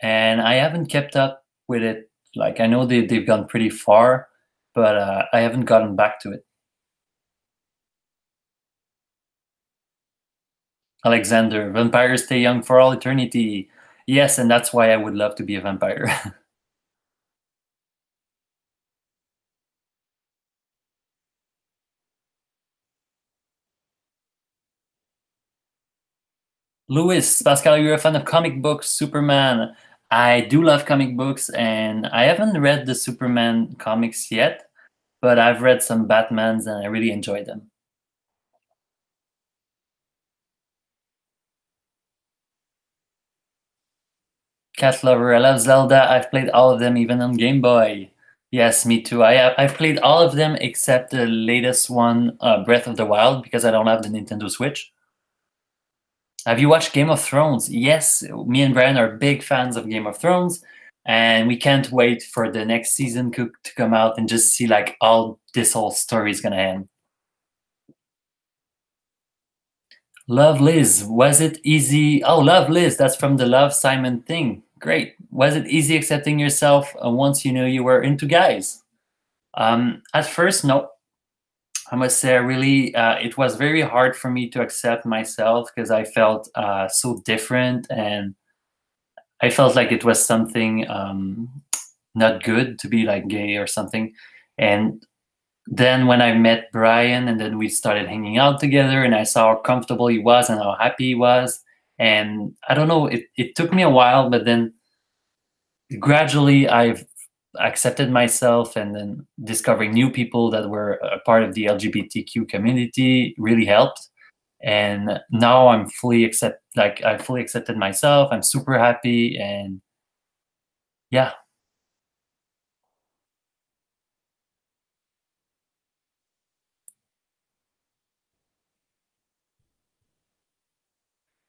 and I haven't kept up with it. Like I know they've gone pretty far, but I haven't gotten back to it. Alexander, vampires stay young for all eternity. Yes, and that's why I would love to be a vampire. Louis, Pascal, you're a fan of comic books, Superman. I do love comic books, and I haven't read the Superman comics yet, but I've read some Batmans and I really enjoy them. Cat lover, I love Zelda. I've played all of them, even on Game Boy. Yes, me too. I've played all of them except the latest one, Breath of the Wild, because I don't have the Nintendo Switch. Have you watched Game of Thrones? Yes, me and Brian are big fans of Game of Thrones, and we can't wait for the next season to come out and just see like all this whole story is gonna end. Love Liz, was it easy? Oh, Love Liz, that's from the Love Simon thing. Great. Was it easy accepting yourself once you knew you were into guys? At first, no. I must say, I really, it was very hard for me to accept myself because I felt so different, and I felt like it was something not good to be like gay or something. And then when I met Brian, and then we started hanging out together, and I saw how comfortable he was and how happy he was. And I don't know, it took me a while, but then gradually I've accepted myself, and then discovering new people that were a part of the LGBTQ community really helped. And now I'm fully I fully accepted myself. I'm super happy, and yeah.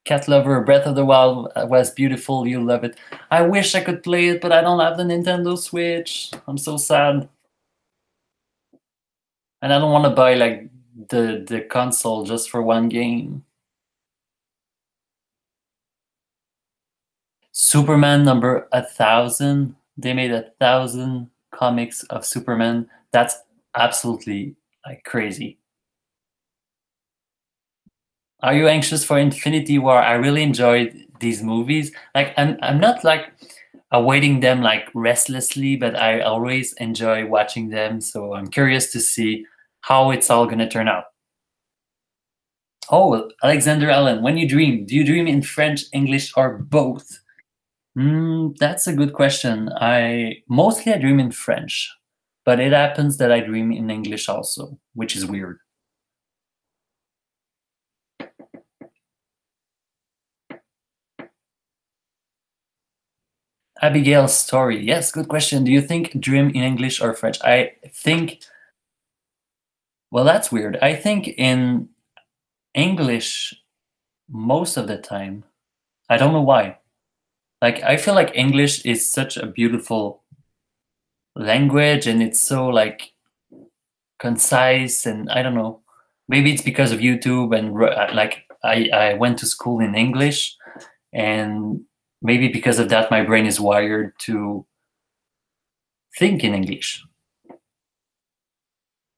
Cat Lover, Breath of the Wild was beautiful. You love it. I wish I could play it, but I don't have the Nintendo Switch. I'm so sad. And I don't want to buy like the console just for one game. Superman number 1,000. They made 1,000 comics of Superman. That's absolutely like crazy. Are you anxious for Infinity War? I really enjoyed these movies. Like I'm not like awaiting them like restlessly, but I always enjoy watching them. So I'm curious to see how it's all gonna turn out. Oh, Alexander Allen, when you dream, do you dream in French, English, or both? That's a good question. I dream in French, but it happens that I dream in English also, which is weird. Abigail's story. Yes, good question. Do you think dream in English or French? I think, well, that's weird. I think in English most of the time. I don't know why. Like, I feel like English is such a beautiful language and it's so like concise, and I don't know. Maybe it's because of YouTube and like I went to school in English, and maybe because of that my brain is wired to think in English.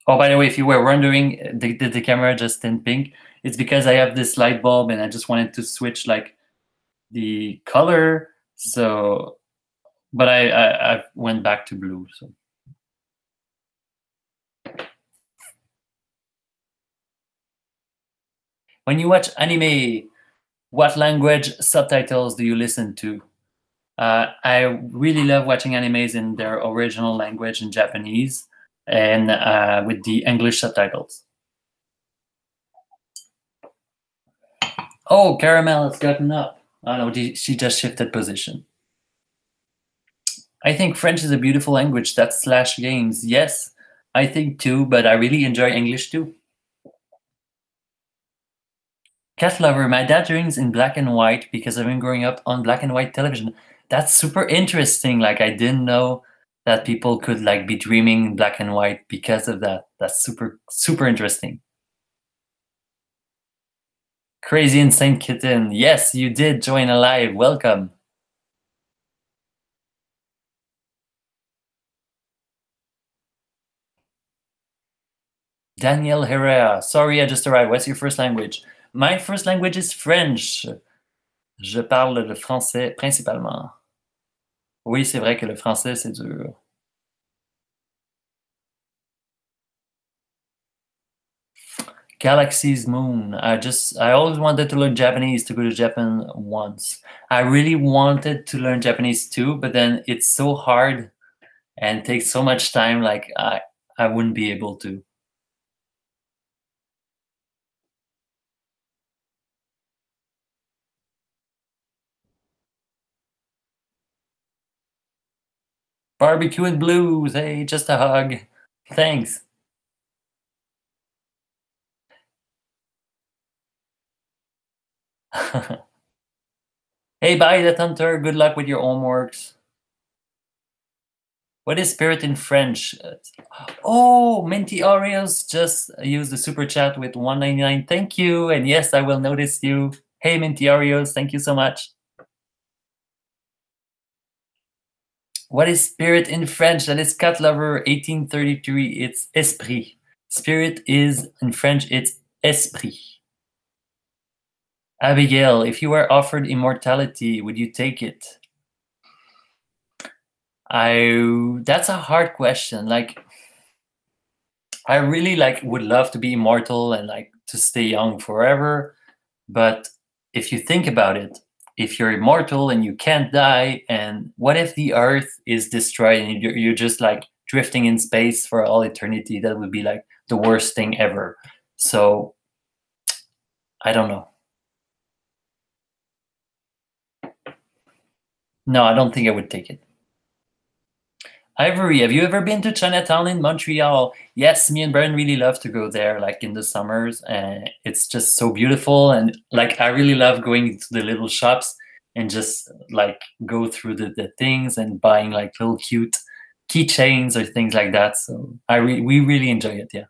Oh, by the way, if you were wondering, did the camera just turn pink? It's because I have this light bulb and I just wanted to switch like the color. So, but I went back to blue. So when you watch anime, what language subtitles do you listen to? I really love watching animes in their original language in Japanese and with the English subtitles. Oh, Caramel has gotten up. Oh no, she just shifted position. I think French is a beautiful language. That's slash games. Yes, I think too, but I really enjoy English too. Cat lover, my dad dreams in black and white because I've been growing up on black and white television. That's super interesting. Like I didn't know that people could like be dreaming in black and white because of that. That's super interesting. Crazy Insane Kitten. Yes, you did join a live. Welcome. Daniel Herrera. Sorry, I just arrived. What's your first language? My first language is French. Je parle le français principalement. Oui, c'est vrai que le français, c'est dur. Galaxy's Moon. I always wanted to learn Japanese to go to Japan once. I really wanted to learn Japanese too, but then it's so hard and takes so much time, like I wouldn't be able to. Barbecue and blues. Hey, just a hug. Thanks. Hey, bye, the hunter. Good luck with your homeworks. What is spirit in French? Oh, Minty Oreos just used the super chat with 199. Thank you. And yes, I will notice you. Hey, Minty Oreos. Thank you so much. What is spirit in French? That is Cat Lover 1833. It's esprit. Spirit is in French, it's esprit. Abigail, if you were offered immortality, would you take it? That's a hard question. Like I really like would love to be immortal and like to stay young forever, but if you think about it, if you're immortal and you can't die, and what if the earth is destroyed and you're just like drifting in space for all eternity? That would be like the worst thing ever. So I don't know. No, I don't think I would take it. Ivory, have you ever been to Chinatown in Montreal? Yes, me and Brian really love to go there, like in the summers, and it's just so beautiful. And like, I really love going to the little shops and just like go through the things and buying like little cute keychains or things like that. So we really enjoy it. Yeah.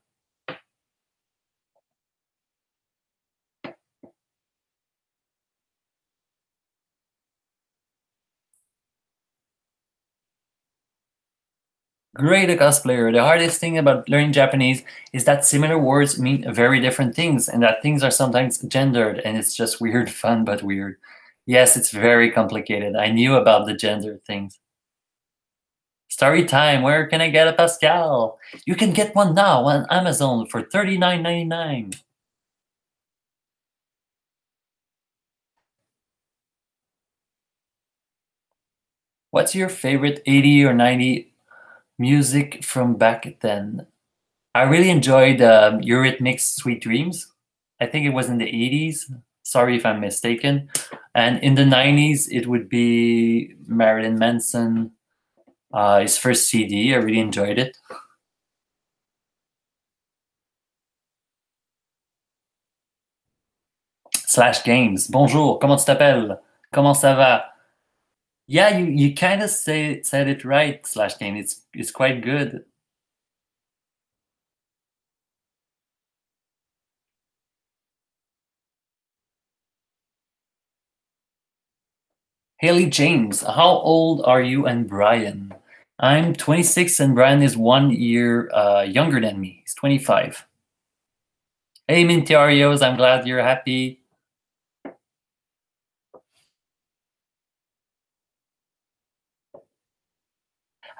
Great a cosplayer. The hardest thing about learning Japanese is that similar words mean very different things and that things are sometimes gendered and it's just weird fun but weird. Yes, it's very complicated. I knew about the gender things. Story time, where can I get a Pascal? You can get one now on Amazon for $39.99. What's your favorite 80 or 90 music from back then? I really enjoyed Eurythmics' Sweet Dreams. I think it was in the 80s. Sorry if I'm mistaken. And in the 90s, it would be Marilyn Manson, his first CD. I really enjoyed it. Slash Games. Bonjour, comment tu t'appelles? Comment ça va? Yeah, you kind of said it right, Slash Game. It's quite good. Haley James, how old are you and Brian? I'm 26 and Brian is 1 year younger than me. He's 25. Hey Mintiarios, I'm glad you're happy.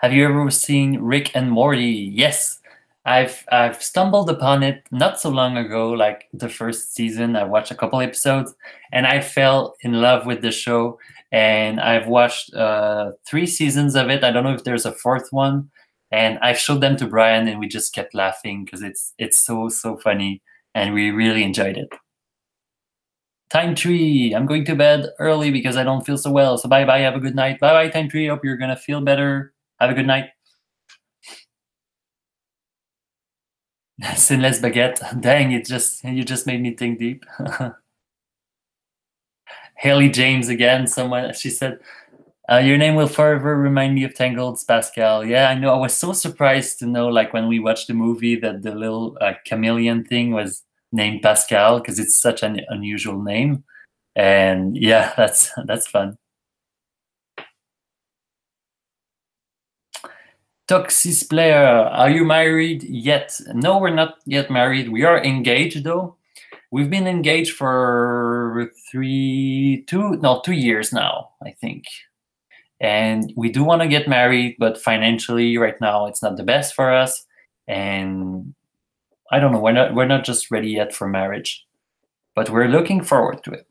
Have you ever seen Rick and Morty? Yes. I've stumbled upon it not so long ago, like the first season. I watched a couple episodes and I fell in love with the show. And I've watched 3 seasons of it. I don't know if there's a fourth one. And I showed them to Brian and we just kept laughing because it's so funny and we really enjoyed it. Time Tree, I'm going to bed early because I don't feel so well. So bye bye, have a good night. Bye bye, Time Tree. Hope you're gonna feel better. Have a good night. Sinless baguette. Dang, you just made me think deep. Haley James again. Someone she said, "Your name will forever remind me of Tangled's Pascal." Yeah, I know. I was so surprised to know, like when we watched the movie, that the little chameleon thing was named Pascal because it's such an unusual name. And yeah, that's fun. Toxis player, are you married yet? No, we're not yet married. We are engaged though. We've been engaged for 2 years now, I think. And we do want to get married, but financially right now it's not the best for us. And I don't know, we're not just ready yet for marriage, but we're looking forward to it.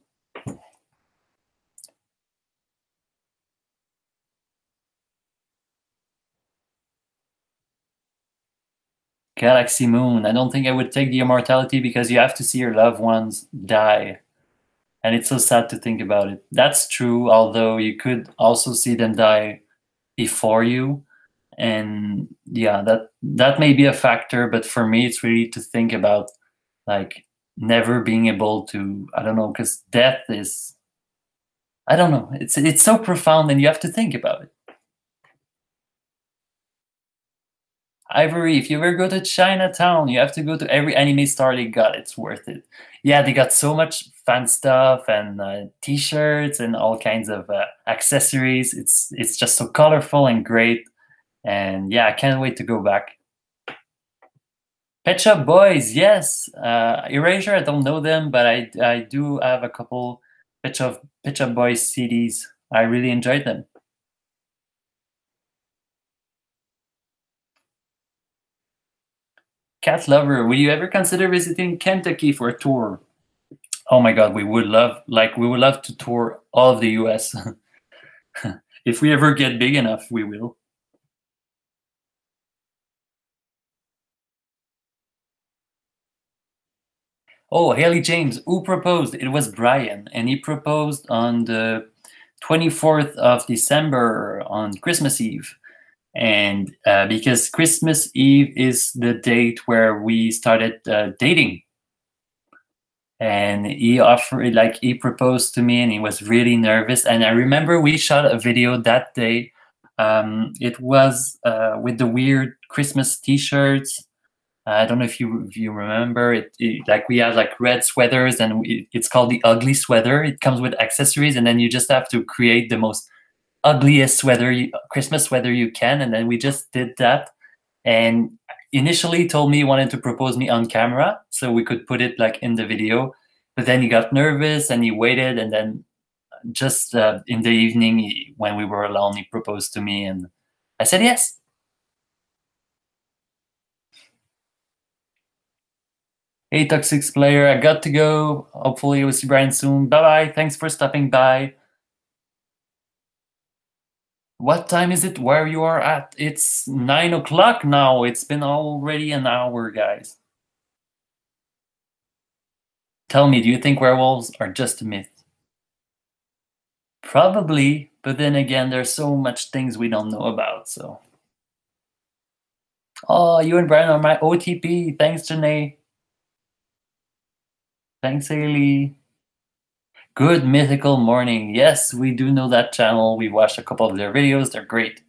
Galaxy Moon, I don't think I would take the immortality because you have to see your loved ones die. And it's so sad to think about it. That's true, although you could also see them die before you. And yeah, that may be a factor, but for me it's really to think about like never being able to, I don't know, because death is, I don't know, it's so profound and you have to think about it. Ivory, if you ever go to Chinatown, you have to go to every anime store they got. It's worth it. Yeah, they got so much fun stuff and t-shirts and all kinds of accessories. It's just so colorful and great. And yeah, I can't wait to go back. Pet Shop Boys, yes. Erasure, I don't know them, but I do have a couple Pet Shop Boys CDs. I really enjoyed them. Cat Lover, will you ever consider visiting Kentucky for a tour? Oh my God, we would love to tour all of the US. If we ever get big enough, we will. Oh, Haley James, who proposed? It was Brian, and he proposed on the 24th of December on Christmas Eve. And because Christmas Eve is the date where we started dating. And he proposed to me and he was really nervous. And I remember we shot a video that day. It was with the weird Christmas t-shirts. I don't know if you remember like we had like red sweaters and it's called the ugly sweater. It comes with accessories and then you just have to create the most ugliest Christmas sweater you can. And then we just did that. and initially told me he wanted to propose me on camera so we could put it like in the video. But then he got nervous and he waited, and then just in the evening when we were alone, he proposed to me, and I said yes. Hey, Toxic Player, I got to go. Hopefully we'll see Brian soon. Bye-bye. Thanks for stopping by. What time is it where you are at? It's 9 o'clock now. It's been already an hour, guys. Tell me, do you think werewolves are just a myth? Probably, but then again, there's so much things we don't know about, so. Oh, you and Brian are my OTP. Thanks, Janae. Thanks, Haley. Good Mythical Morning. Yes, we do know that channel. We watched a couple of their videos. They're great.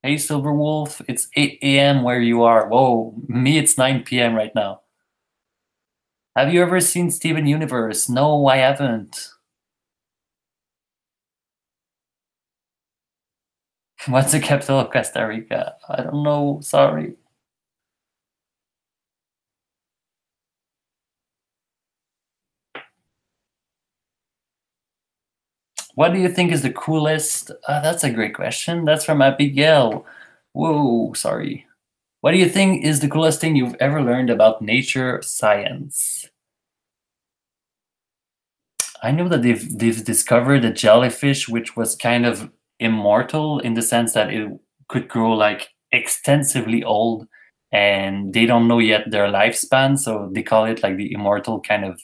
Hey, Silverwolf. It's 8 a.m. where you are. Whoa, me, it's 9 p.m. right now. Have you ever seen Steven Universe? No, I haven't. What's the capital of Costa Rica? I don't know. Sorry. What do you think is the coolest? That's a great question. That's from Abigail. Whoa, sorry. What do you think is the coolest thing you've ever learned about nature science? I know that they've discovered a jellyfish which was kind of immortal in the sense that it could grow like extensively old, and they don't know yet their lifespan, so they call it like the immortal kind of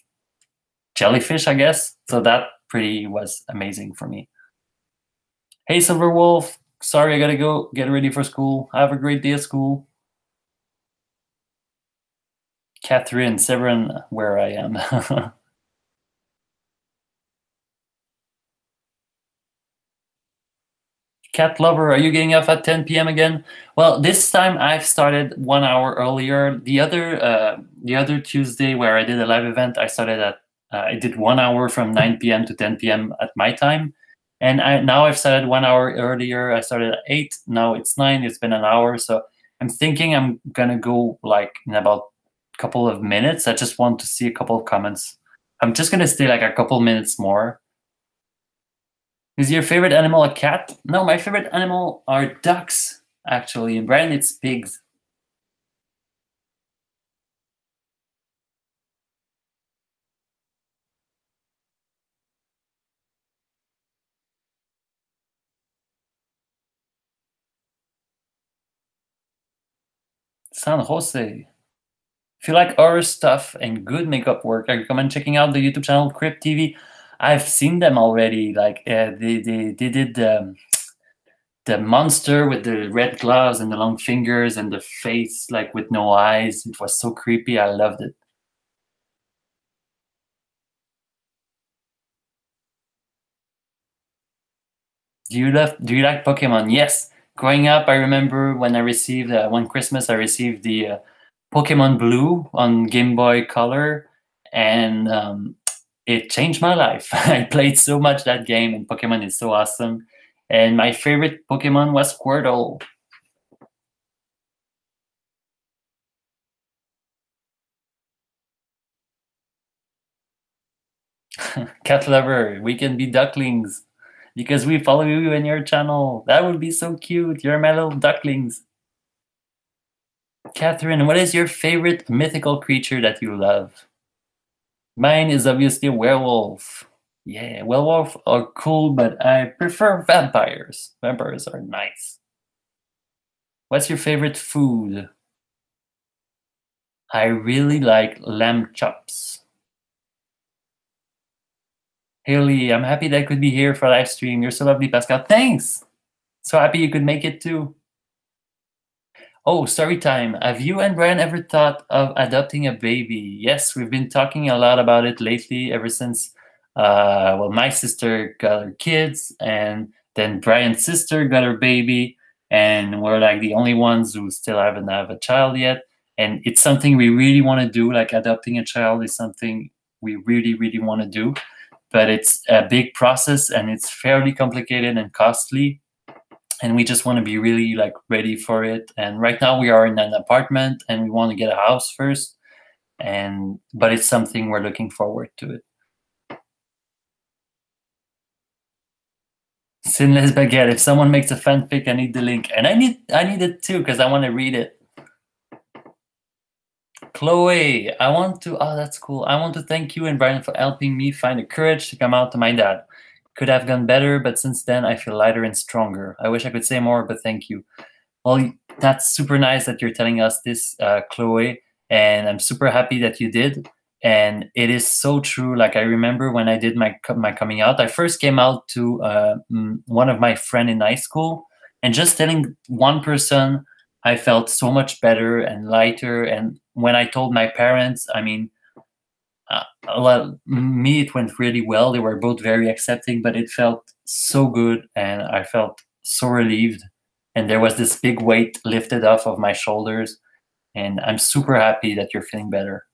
jellyfish, I guess. So that pretty was amazing for me. Hey, Silverwolf. Sorry, I gotta go get ready for school. Have a great day at school. Catherine, Severin, where I am. Cat lover, are you getting up at 10 p.m. again? Well, this time I've started 1 hour earlier. The other Tuesday where I did a live event, I started at I did 1 hour from 9 p.m. to 10 p.m. at my time, and now I've started 1 hour earlier. I started at 8. Now it's 9. It's been an hour, so I'm thinking I'm gonna go like in about a couple of minutes. I just want to see a couple of comments. I'm just gonna stay like a couple minutes more. Is your favorite animal a cat? No, my favorite animal are ducks, actually. In Brian, it's pigs. San Jose. If you like horror stuff and good makeup work, I recommend checking out the YouTube channel Crypt TV. I've seen them already. Like they did the monster with the red gloves and the long fingers and the face like with no eyes. It was so creepy. I loved it. Do you like Pokemon? Yes. Growing up, I remember when I received one Christmas, I received the Pokemon Blue on Game Boy Color, and it changed my life. I played so much that game, and Pokemon is so awesome. And my favorite Pokemon was Squirtle. Cat lover, we can be ducklings because we follow you in your channel. That would be so cute. You're my little ducklings. Catherine, what is your favorite mythical creature that you love? Mine is obviously a werewolf. Yeah, werewolf are cool, but I prefer vampires. Vampires are nice. What's your favorite food? I really like lamb chops. Haley, I'm happy that I could be here for live stream. You're so lovely, Pascal. Thanks. So happy you could make it too. Oh, story time. Have you and Brian ever thought of adopting a baby? Yes, we've been talking a lot about it lately, ever since well, my sister got her kids, and then Brian's sister got her baby, and we're like the only ones who still haven't have a child yet. And it's something we really want to do. Like adopting a child is something we really, really want to do, but it's a big process and it's fairly complicated and costly. and we just want to be really like ready for it. And right now we are in an apartment and we want to get a house first, and but it's something we're looking forward to it. Sinless Baguette. If someone makes a fanfic, I need the link, and I need it too because I want to read it. Chloe, I want to. Oh, that's cool. I want to thank you and Brian for helping me find the courage to come out to my dad. Could have gone better, but since then I feel lighter and stronger. I wish I could say more, but thank you. Well, that's super nice that you're telling us this, Chloe, and I'm super happy that you did. And it is so true. Like I remember when I did my coming out, I first came out to one of my friend in high school, and just telling one person, I felt so much better and lighter. And when I told my parents, I mean, well, me, it went really well. They were both very accepting, but it felt so good, and I felt so relieved. And there was this big weight lifted off of my shoulders, and I'm super happy that you're feeling better.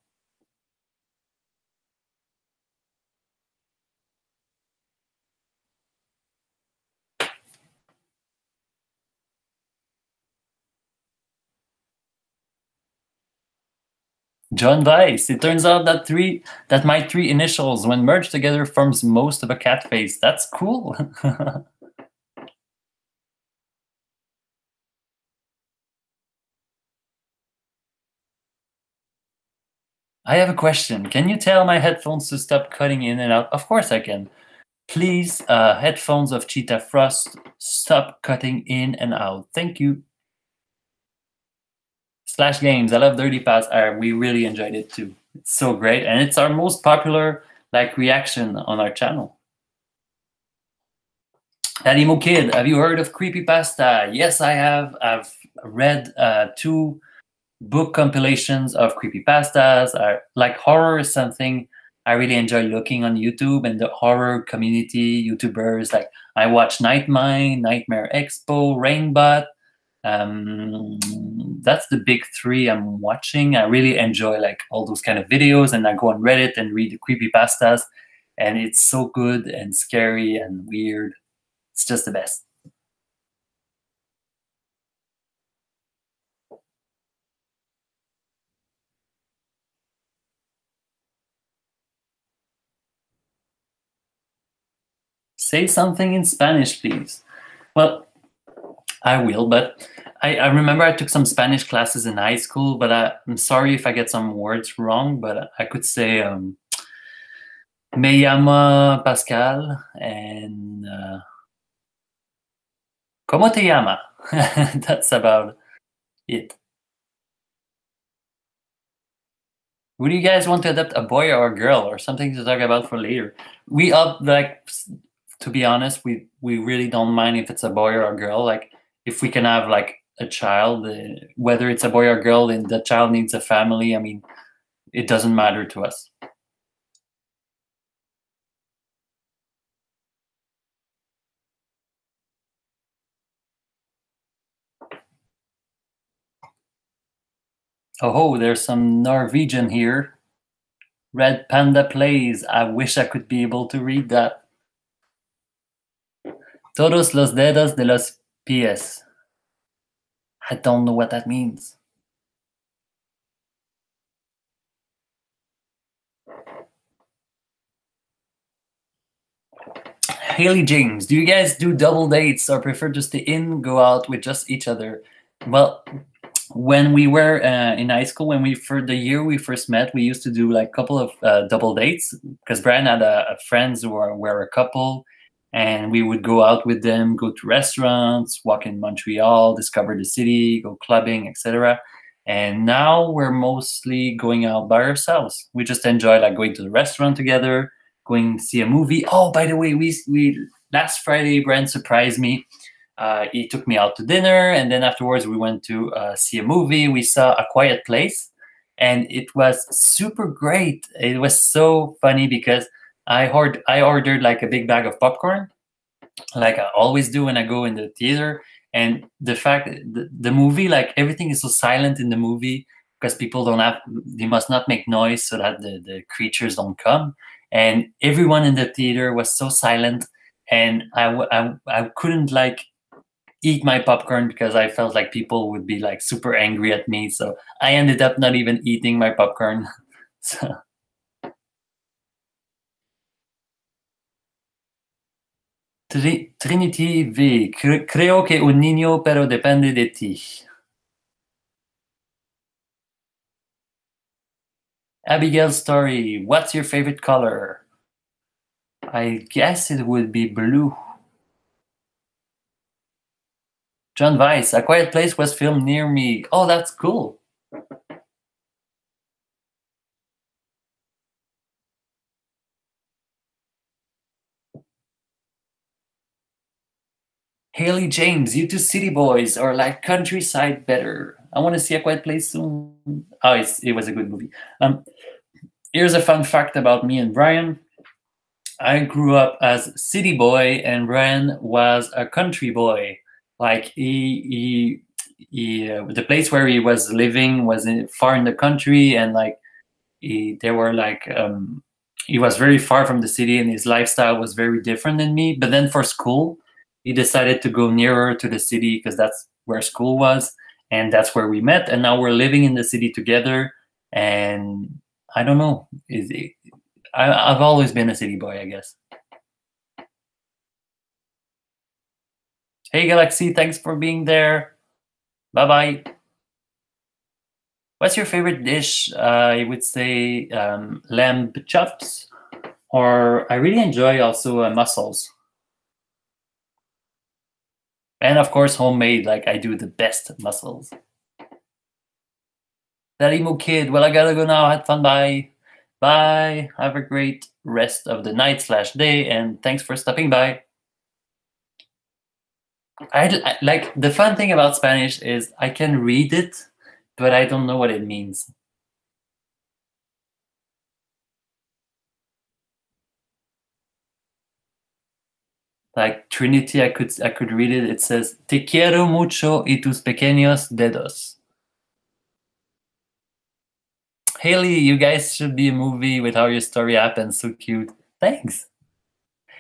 John Weiss. It turns out that my three initials, when merged together, forms most of a cat face. That's cool. I have a question. Can you tell my headphones to stop cutting in and out? Of course I can. Please, headphones of Cheetah Frost, stop cutting in and out. Thank you. Slash Games. I love Dirty Pass. We really enjoyed it too. It's so great, and it's our most popular like reaction on our channel. Animo Kid, have you heard of Creepypasta? Yes, I have. I've read 2 book compilations of creepypastas. Like horror is something I really enjoy looking on YouTube, and the horror community YouTubers. Like I watch Nightmine, Nightmare Expo, Rainbot. That's the big 3 I'm watching. I really enjoy like all those kind of videos, and I go on Reddit and read the creepypastas, and it's so good and scary and weird. It's just the best. Say something in Spanish, please. Well, I will, but I remember I took some Spanish classes in high school, but I'm sorry if I get some words wrong, but I could say me llama Pascal and ¿Cómo te llama? That's about it. Would you guys want to adopt a boy or a girl or something to talk about for later? We up like, to be honest, we really don't mind if it's a boy or a girl. Like if we can have like a child, whether it's a boy or girl, and the child needs a family. I mean, it doesn't matter to us. Oh, there's some Norwegian here. Red Panda Plays. I wish I could be able to read that. Todos los dedos de los pies. I don't know what that means. Haley James, do you guys do double dates or prefer to stay in, go out with just each other? Well, when we were in high school, when we for the year we first met, we used to do like a couple of double dates because Brian had a friends who were a couple, and we would go out with them, go to restaurants, walk in Montreal, discover the city, go clubbing, etc. And now we're mostly going out by ourselves. We just enjoy like going to the restaurant together, going to see a movie. Oh, by the way, we last Friday, Brian surprised me. He took me out to dinner, and then afterwards we went to see a movie. We saw A Quiet Place, and it was super great. It was so funny because I ordered like a big bag of popcorn, like I always do when I go in the theater. And the fact the movie, like everything is so silent in the movie because people don't have, they must not make noise so that the creatures don't come. And everyone in the theater was so silent, and I couldn't like eat my popcorn because I felt like people would be like super angry at me. So I ended up not even eating my popcorn. So Trinity V. Creo que un niño, pero depende de ti. Abigail's story. What's your favorite color? I guess it would be blue. John Weiss. A Quiet Place was filmed near me. Oh, that's cool. Haley James, you two city boys or like countryside better? I want to see A Quiet Place soon. Oh, it was a good movie. Here's a fun fact about me and Brian. I grew up as city boy, and Brian was a country boy. Like the place where he was living was far in the country, and like there were like he was very far from the city, and his lifestyle was very different than me. But then for school, he decided to go nearer to the city because that's where school was, and that's where we met. And now we're living in the city together. And I don't know, I've always been a city boy, I guess. Hey, Galaxy, thanks for being there. Bye bye. What's your favorite dish? I would say lamb chops, or I really enjoy also mussels. And of course, homemade, like I do the best mussels. That emo kid, well, I gotta go now. Had fun. Bye. Bye. Have a great rest of the night/day, and thanks for stopping by. I like the fun thing about Spanish is I can read it, but I don't know what it means. Like Trinity, I could read it. It says "Te quiero mucho y tus pequeños dedos." Haley, you guys should be a movie with how your story happens. So cute. Thanks.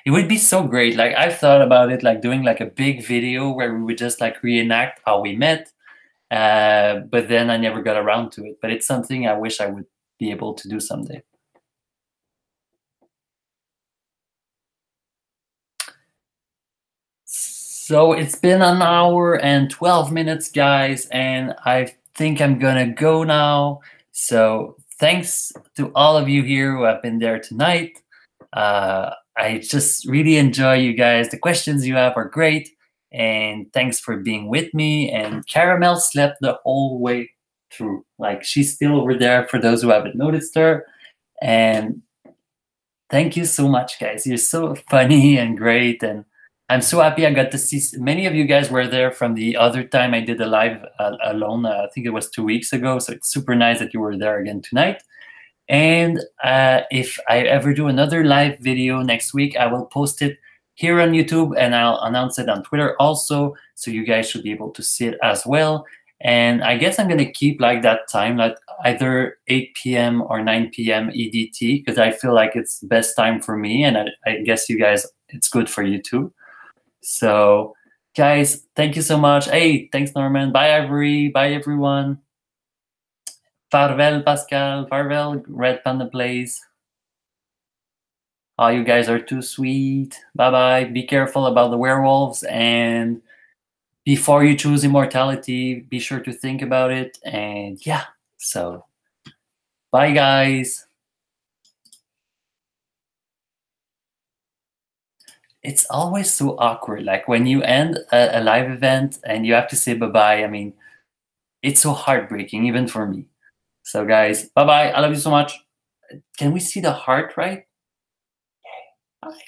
It would be so great. Like I've thought about it, like doing like a big video where we would just like reenact how we met. But then I never got around to it. But it's something I wish I would be able to do someday. So it's been an hour and 12 minutes, guys, and I think I'm gonna go now. So thanks to all of you here who have been there tonight. I just really enjoy you guys. The questions you have are great, and thanks for being with me. And Caramel slept the whole way through. Like she's still over there for those who haven't noticed her. And thank you so much, guys. You're so funny and great, and I'm so happy I got to see many of you guys were there from the other time I did a live alone. I think it was 2 weeks ago. So it's super nice that you were there again tonight. And if I ever do another live video next week, I will post it here on YouTube and I'll announce it on Twitter also. So you guys should be able to see it as well. And I guess I'm going to keep like that time, like either 8 p.m. or 9 p.m. EDT, because I feel like it's the best time for me. And I guess you guys, it's good for you too. So guys, thank you so much. Hey, thanks, Norman. Bye, Ivory. Bye, everyone. Farewell, Pascal. Farewell, Red Panda Plays. Oh, you guys are too sweet. Bye-bye. Be careful about the werewolves. And before you choose immortality, be sure to think about it. And yeah, so bye, guys. It's always so awkward. Like when you end a live event and you have to say bye-bye. I mean, it's so heartbreaking, even for me. So guys, bye-bye. I love you so much. Can we see the heart, right? Bye.